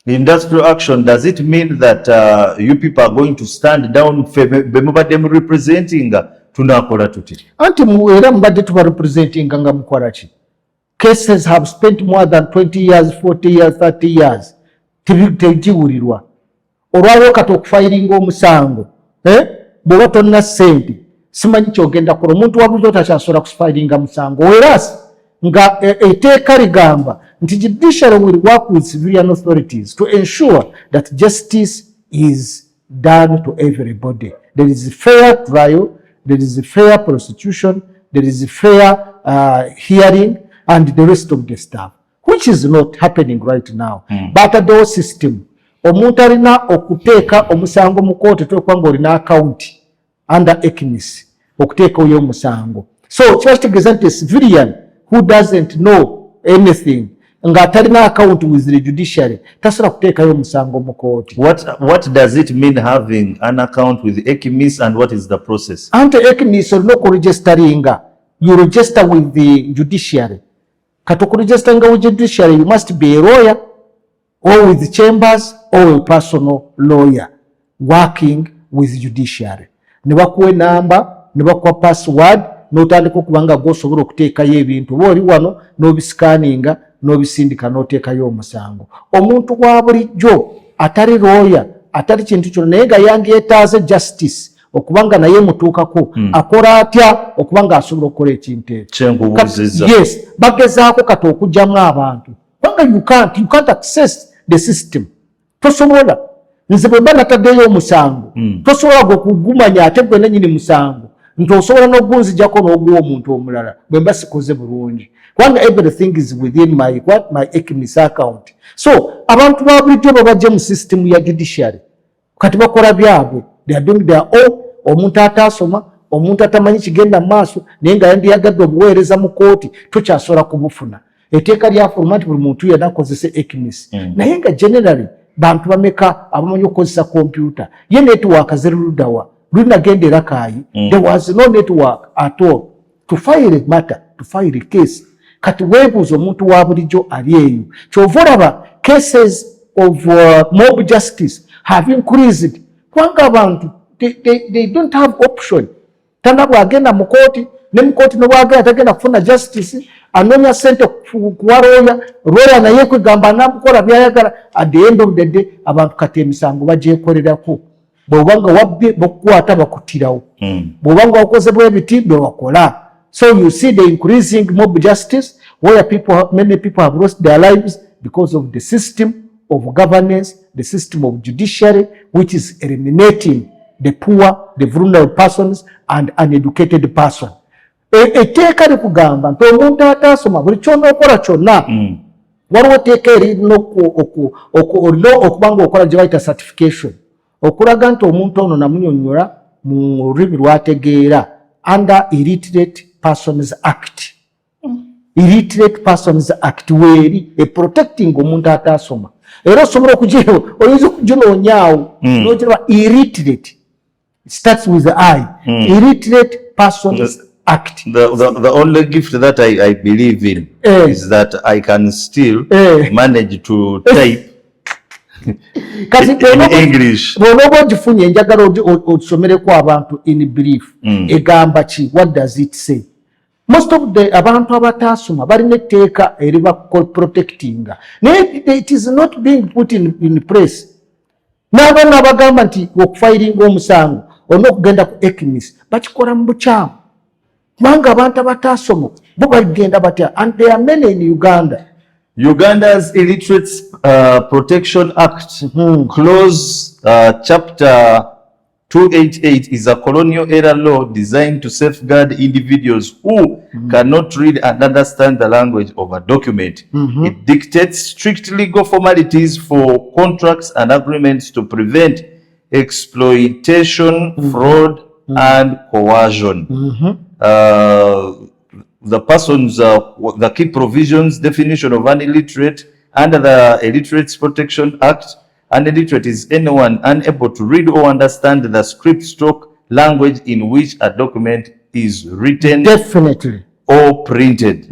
Industrial action, does it mean that you people are going to stand down bemubadde mu representing tunakola tuti? Anti era mubadde tuba representing nga mukola ki? Cases have spent more than 20 years, 40 years, 30 years. Tegiwulirwa. Olwawo kati okufayiringa omusango. Bw'oba tolina ssente simanyi kyogenda kola. Omuntu wabulijjo takyasobola kufilinga musango, whereas nga etteeka ligamba nti judiciary will work with civilian authorities to ensure that justice is done to everybody. There is a fair trial, there is a fair prosecution, there is a fair hearing and the rest of the stuff, which is not happening right now. Bataddewo system, omuntu alina okuteeka omusango mu kooti tokwanga olina account under ECMIS okuteeka oyo omusango. So kiba kitegeeza nti civilian who doesn't know anything nga atalina account with the judiciary tasobola kuteekayo omusango mu kooti. What does it mean having an account with ECMIS, and what is the process? Ante ECMIS olina okuregisteringa. You register with the judiciary. Kati okuregisteringa with judiciary, you must be a lawyer or with chambers or a personal lawyer working with judiciary. Ne bakuwa enamba, ne bakuwa password, n'otandika okubanga gw'osobola okuteekayo ebintu. Oba oli wano n'obisikaninga n'obisindika n'oteekayo omusango. Omuntu wa bulijjo atali lawyer, atali kintu kyonna naye nga yange yeetaaze justice okubanga naye mutuukako akola atya okubanga asobola okukola ekintu ekyo. Yes, bagezaako kati okugyamu abantu kubanga you can't access the system. Tosobola. Nze bwe mba nataddeyo omusango tosobola gwekugumanya ate gwe nennyini musango nti osobola n'ogunzijjako n'oguwa omuntu omulala bwe mba sikoze bulungi kubanga everything is within my ECMIS account. So abantu ba bulijjo babajje mu system ya judiciary kati bakola byabwe, they are doing their own. Omuntu ataasoma, omuntu atamanyi kigenda maaso naye nga yandiyagadde obuweereza mu kooti tokyasobola kubufuna. Etteeka lyafuluma nti buli muntu yenna akozese ECMIS. Naye nga generally bantu bameka abamanyi okukozesa kompyuta ye network zeruludawa lunagenda era kaayi. There was no network at all to file a matter, to file a case. Kati weebuuza omuntu wa bulijjo ali eyo. Kyova olaba cases of mob justice have increased kubanga abantu they don't have option. Tanda bwagenda mu kooti ne mu kooti nobwagenda tagenda kufuna justice anonya sente kuwa lawyer naye kwegamba namukola byayagala. At the end of the day abantu kati emisango bagyekolerako. Bwobanga wabbye bokukwata bakutirawo. Bwobanga wakoze bwebiti bewakola. So you see the increasing mob justice where many people have lost their lives because of the system of governance, the system of judiciary, which is eliminating the poor, the vulnerable persons and uneducated person. Etteeka likugamba nti omuntu ataasoma buli kyonookola kyonna waliwo etteeka erina olina okubanga okola gye bayita certification okulaga nti omuntu ono namunyonnyola mu lulimi lwategeera under Illiterate Persons Act. Illiterate Persons Act weeri protecting omuntu ataasoma era osobola oyinza okuginonyaawo nogiraba illiterate. It starts with the I. Illiterate Persons Act. The only gift that I believe in is that I can still manage to type in English. Bw'oba ogifunye njagala ogisomereko abantu in brief. Egamba ki? What does it say? Most of the abantu abataasoma balina etteeka eriba protectinga. Naye it is not being put in place. N'abaana abagamba nti okufayiringa omusango olina okugenda ku ECMIS bakikola mu bukyamu kubanga abantu abataasoma bo bagenda batya. And there are many in Uganda. Uganda's Illiterate Protection Act, clause chapter 288 is a colonial era law designed to safeguard individuals who cannot read and understand the language of a document. It dictates strict legal formalities for contracts and agreements to prevent exploitation, fraud, and coercion. The key provisions, definition of an illiterate under the Illiterates Protection Act. An illiterate is anyone unable to read or understand the script stroke language in which a document is written. Definitely. Or printed.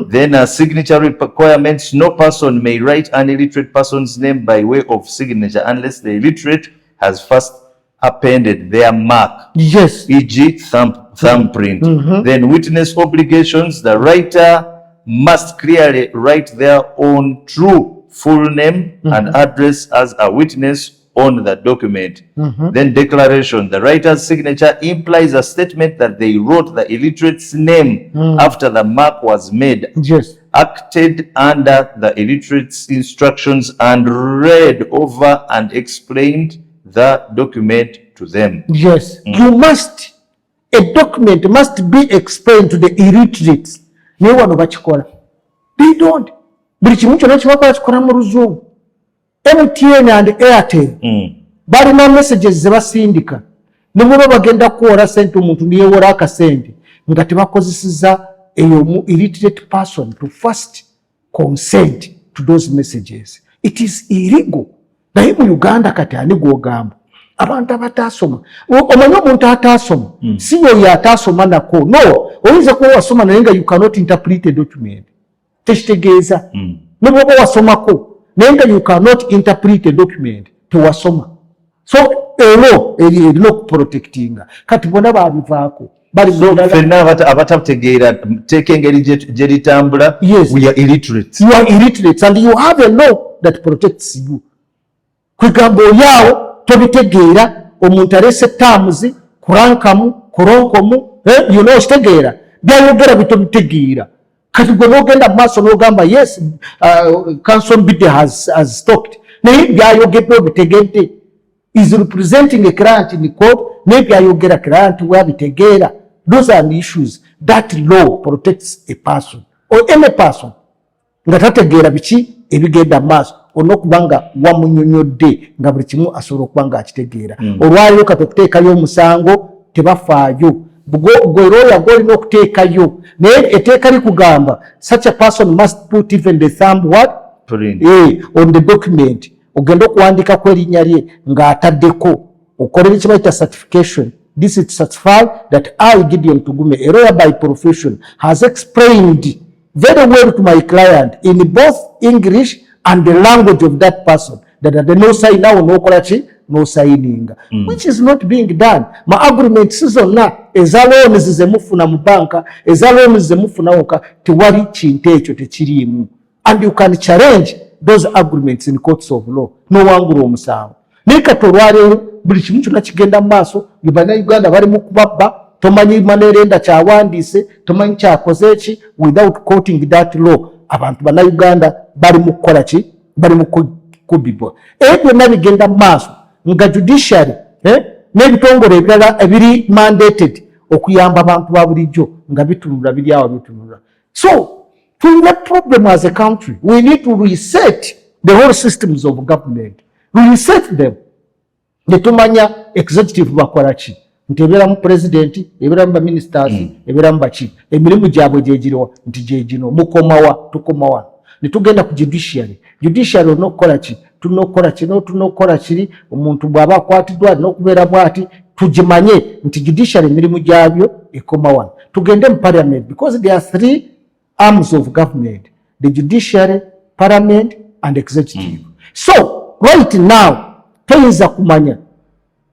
Then signature requirements. No person may write an illiterate person's name by way of signature unless the illiterate has first appended their mark. Yes. E.g. thumbprint. Then witness obligations. The writer must clearly write their own true full name and address as a witness on the document. Then declaration. The writer's signature implies a statement that they wrote the illiterate's name after the mark was made. Yes. Acted under the illiterate's instructions and read over and explained the document to them. Yes. You must, a document must be explained to the illiterates. Naye wano bakikola. They don't. Buli kimu kyonna kibakora kikola mu luzungu. MTN and Airtel balina messages ze basindika. Ne bwe bagenda kuwola sente omuntu ne yeewola akasente nga tebakozesezza eyo mu illiterate person to first consent to those messages. It is illegal. Naye mu Uganda kati ani gw'ogamba abantu abataasoma. Omanyi omuntu ataasoma si oyo ataasoma nako. No, oyinza kuba wasoma naye nga you cannot interpret a document. Tekitegeeza. Ne bw'oba wasomako naye nga you cannot interpret a document tewasoma. So ero erina okuprotectinga. Kati bona babivaako. Ffenna abatategeera teeka engeri gye litambula. Yes. We are illiterate. You are illiterate and you have a law that protects you. Kwegamba oyaawo tobitegeera omuntu alese Tabz kurankamu kuronkomu you know kitegeera byayogera bitobitegeera. Kati gwe n'ogenda mu maaso n'ogamba yes council bid has stopped. Naye byayogeddwa obitegedde. Is representing a client in court. Naye byayogera client wabitegeera. Those are the issues. That law protects a person or any person nga tategeera biki ebigenda mu maaso onokubanga wamunyonyodde nga buli kimu asobola okuba nga akitegeera. Olwaliro kati okuteekayo omusango tebafaayo. Gwe lawyer gw'olina okuteekayo naye etteeka likugamba such a person must put even the thumb on the document. Ogenda okuwandiikako erinnya lye ng'ataddeko okolera kye bayita certification. This is certified that I, Gideon Tugume, a lawyer by profession, has explained very well to my client in both English and the language of that person that the no sign now no kolachi no signing, which is not being done. My agreement zonna ezalooni zizemufuna mu banka ezalooni zizemufuna woka tewali kintu ekyo tekiriimu, and you can challenge those agreements in courts of law n'owangula omusango. Naye kati olwaleero buli kimu kyonna kigenda mu maaso. Bannayuganda bali mu kubabba, tomanyi manerenda kyawandiise, tomanyi kyakoze ki, without quoting that law. Abantu bannayuganda bali mu kukola ki, bali mu kubibwa. Byonna bigenda mu maaso nga judiciary n'ebitongole ebirala ebiri mandated okuyamba abantu ba bulijjo nga bitunula biri awo bitunula. So tulina problem as a country. We need to reset the whole systems of government. Reset them. Netumanya executive bakola ki, nti ebeeramu president, ebeeramu baministers, ebeeramu baki, emirimu gyabwe gyegiriwa nti gyegino mukomawa tukomawa. Netugenda ku judiciary. Judiciary olina okukola ki, tulina okukola kino, tulina okukola kiri. Omuntu bw'aba akwatiddwa alina okubeera bw'ati tugimanye nti judiciary emirimu gyabyo ekomawa. Tugende mu parliament because there are three arms of government: the judiciary, parliament and executive. So right now toyinza kumanya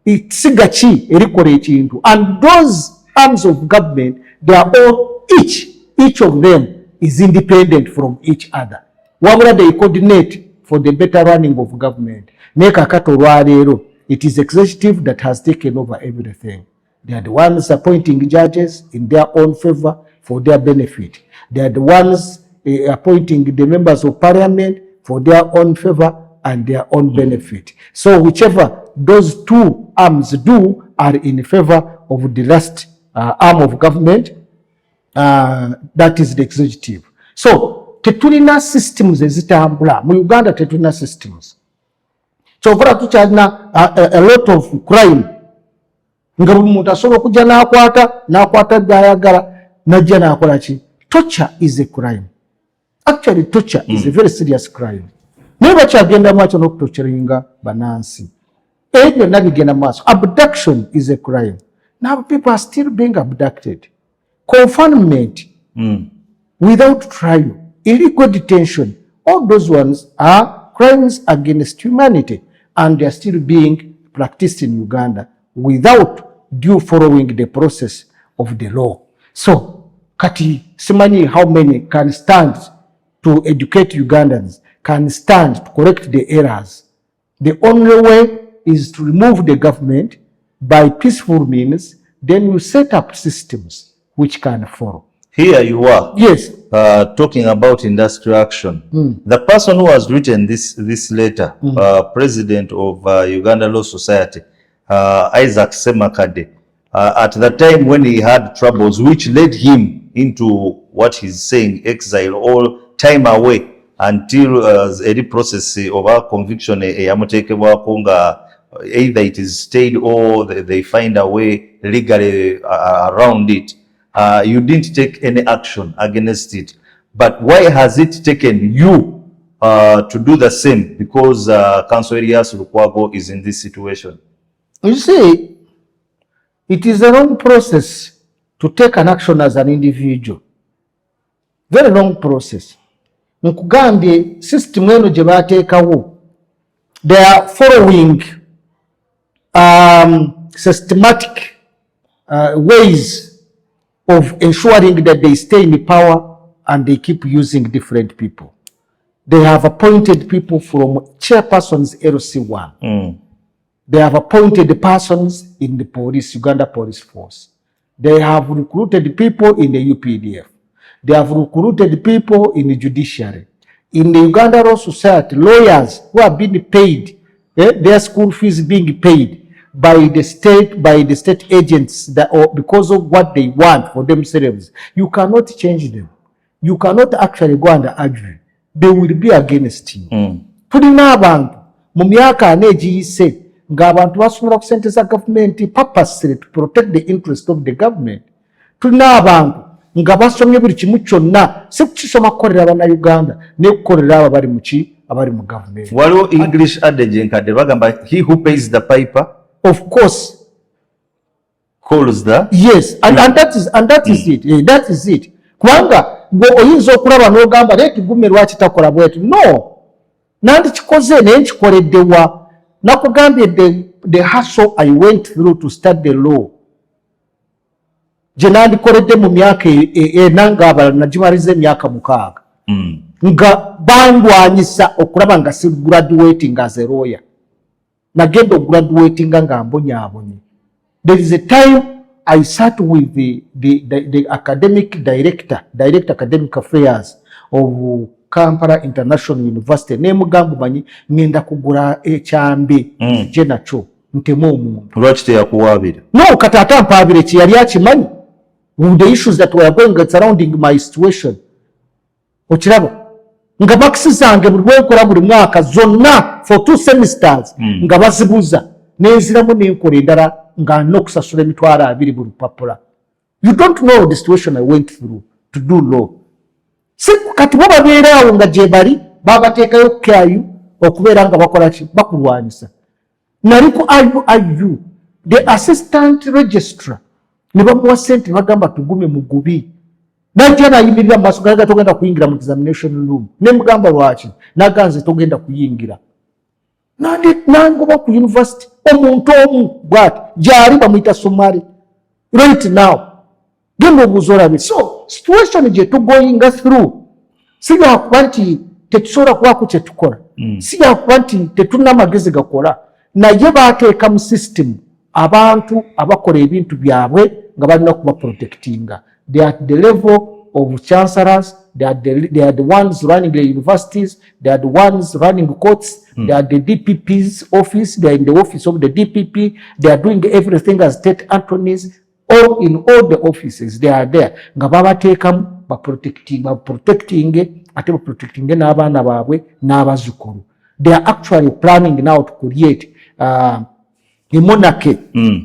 isiga ki erikola ekintu, and those arms of government they are all each of them is independent from each other. Wabula they coordinate for the better running of government. Naye kakati olwaleero it is executive that has taken over everything. They are the ones appointing judges in their own favor for their benefit. They are the ones appointing the members of parliament for their own favor and their own benefit. So whichever those two arms do are in favor of the last arm of government, that is the executive. So tetulina systems ezitambula mu Uganda, tetulina systems. So for tukyalina a lot of crime nga buli muntu asobola okujja n'akwata byayagala najja n'akola ki. Torture is a crime. Actually torture is a very serious crime. Naye bakyagenda maaso n'okutocheringa banansi. Ebyo nabigenda maaso. Abduction is a crime. Now people are still being abducted. Confinement without trial, illegal detention, all those ones are crimes against humanity, and they are still being practiced in Uganda without due following the process of the law. So kati simanyi how many can stand to educate Ugandans, can stand to correct the errors. The only way is to remove the government by peaceful means, then you set up systems which can follow. Here you are. Yes. Talking about industrial action. The person who has written this letter, president of Uganda Law Society, Isaac Semakade, at the time when he had troubles which led him into what he's saying, exile or time away until any process of our conviction either it is stayed or they find a way legally around it. You didn't take any action against it. But why has it taken you to do the same? Because Councillor Elias Lukwago is in this situation. You see, it is a long process to take an action as an individual. Very long process. Nkugambye system eno gye baateekawo, they are following systematic ways of ensuring that they stay in power and they keep using different people. They have appointed people from chairpersons LC1. They have appointed persons in the police, Uganda Police Force. They have recruited people in the UPDF. They have recruited people in the judiciary. In the Uganda Law Society, lawyers who have been paid, their school fees being paid by the state agents that, or because of what they want for themselves. You cannot change them. You cannot actually go and argue. They will be against you. Tulina abantu mu myaka anegiyise ng'abantu basobola kusenteza gavumenti purposely to protect the interest of the government. Tulina abantu nga basomye buli kimu kyonna si kukisoma kukolera Abannayuganda ne kukolera abo abali mu government. Waliwo English adage enkadde bagamba he who pays the piper of course calls the yes and that is it. That is it. Kubanga gwe oyinza okulaba n'ogamba leeti gume lwaki takola bwetu. No, nandi kikoze naye nkikoleddewa. Nakugambye the hustle I went through to study the law gye nandikoledde mu myaka enanga abala nagimaliza emyaka 6 nga bandwanyisa okulaba nga si graduating as a lawyer. Nagenda ograduatinga nga mbonyaabonye. There is a time I sat with the academic director academic affairs of Kampala International University. Nemugamba manyi ngenda kugula ekyambe je nacho ntemu omuntu. Lwaki teyakuwaabira? No, katata mpaabire kye yali akimanyi. The issues that were going surrounding my situation. Okiraba nga bakisi zange buli lwekola buli mwaka zonna for 2 semesters nga bazibuza nenziramu n'enkola endala nga n'okusasula emitwalo 2 buli lupapula. You don't know the situation I went through to do law. Si kati bo babeeraawo nga gye bali babateekayo kyayu okubeera nga bakola ki bakulwanyisa. Nali ku IU the assistant registrar ne bamuwa ssente bagamba tugume mu gubi. Najja nayimirira mu maaso gaga togenda kuyingira mu examination room. Ne mugamba lwaki? Naganze togenda kuyingira. Nangoba ku university omuntu omu bwati gyali bamuyita Somali. Right now genda obuuza so situation gye tugoyinga through siga kuba nti tetusobola kubaako kye tukola. Siga kuba nti tetulina amagezi gakola. Naye baateeka mu system abantu abakola ebintu byabwe nga balina kuba protectinga. They are at the level of chancellors, they are the ones running the universities, they are the ones running courts, they are the DPP's office, they are in the office of the DPP, they are doing everything as state attorneys, or in all the offices, they are there. Nga babateekamu protecting ate protecting n'abaana baabwe n'abazzukulu. They are actually planning now to create a monarchy.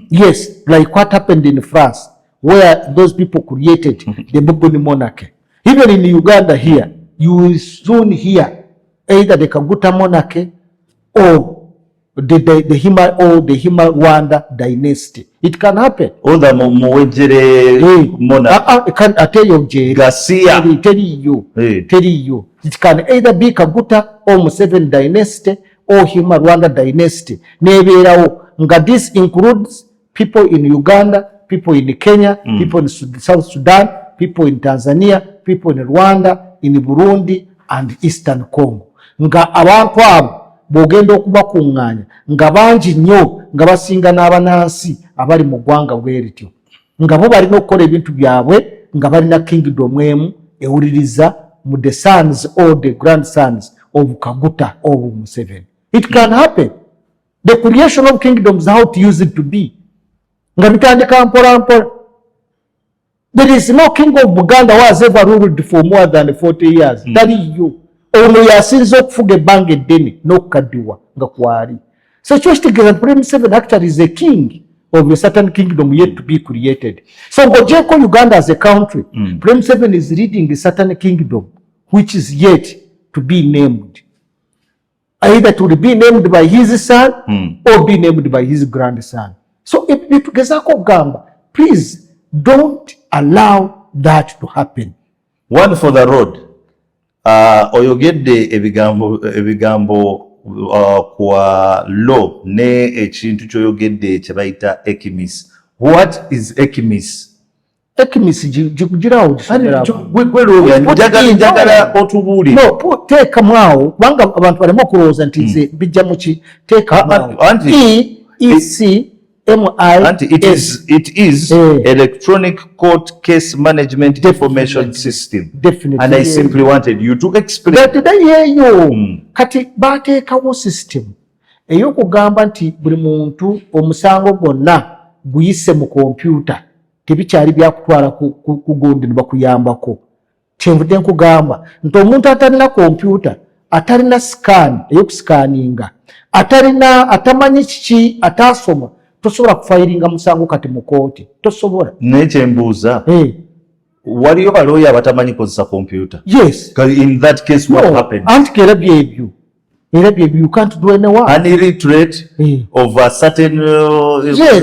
Yes, like what happened in France, where those people created the Bourbon monarchy. Even in Uganda here, you will soon hear either the Kaguta monarchy or the Hima Rwanda dynasty. It can happen. Or the Mwejere monarchy. I tell you, Garcia. Tell you. It can either be Kaguta or Museveni dynasty or Hima Rwanda dynasty. This includes people in Uganda, people in Kenya, people in South Sudan, people in Tanzania, people in Rwanda, in Burundi, and Eastern Congo. Nga abantu abo bw'ogenda okubakuŋŋaanya nga bangi nnyo nga basinga n'abanansi abali mu ggwanga bwe lityo nga bo balina okukola ebintu byabwe nga balina kingdom emu ewuliriza mu the sons or the grandsons of Kaguta or Museveni. It can happen. The creation of kingdoms, how to use it to be. Nga bitandika mpola mpola. There is no king of Buganda who has ever ruled for more than 40 years. Tali yo. Ono yasinze okufuga ebbanga eddene n'okukaddiwa nga kwali. So kyekitegeeza Prime Museveni actually is a king of a certain kingdom yet to be created. So ng'ogyeko Uganda as a country, Prime Museveni is leading a certain kingdom which is yet to be named. Either it will be named by his son or be named by his grandson. So nitugezako gamba, please don't allow that to happen. One for the road. Oyogedde ebigambo kwa law ne ekintu kyoyogedde kye bayita ekimis. What is ekimis? Ekimis jikugirawo njagala otubuulire. No, teekamu awo kubanga abantu balema okulowooza nti nze bijja mu ki teekamu it is electronic court case management information system. Definitely. And I simply wanted you to explain. Kati bateekawo system ey'okugamba nti buli muntu omusango gwonna guyise mu kompyuta tebikyali byakutwala ku gundi ne bakuyambako. Kyenvudde nkugamba nti omuntu atalina kompyuta, atalina scan ey'okusikaninga, atamanyi kiki, ataasoma, tosobola kufayiringa musango kati mu kooti. Tosobola. Nekyembuuza. Waliyo balooya abatamanyi kozesa kompyuta? Yes. In that case, what happened? Anti era byebyo. You can't do any work. An illiterate of a certain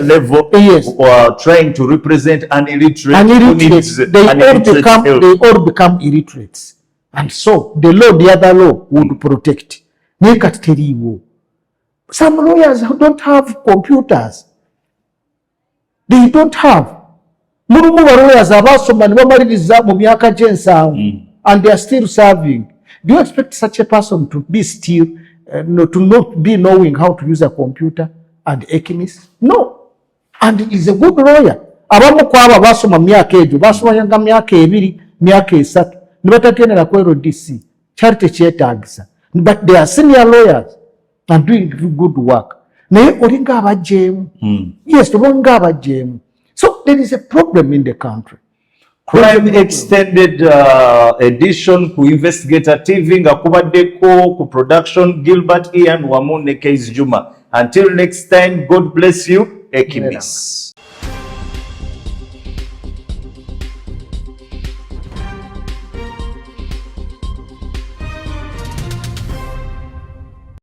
level or trying to represent an illiterate who needs they all become illiterates. And so the other law would protect. Some lawyers don't have computers. They don't have. Murumu lawyers abasoma ne bamaliriza mu myaka gy'ensanvu and they are still serving. Do you expect such a person to be still, to not be knowing how to use a computer and ekimis? No. And he is a good lawyer. Abamu kwaba basoma myaka egyo, basoma yanga myaka 2, myaka 3, ne batagendera ku LDC. Charity kyetaagisa. But they are senior lawyers and doing good work. Naye olinga abajjeemu. Yes, olinga abajjeemu. So there is a problem in the country. Crime Extended edition ku Investigator TV nga kubaddeko ku production Gilbert Ian Wamune Case Juma. Until next time, God bless you. Ekimis.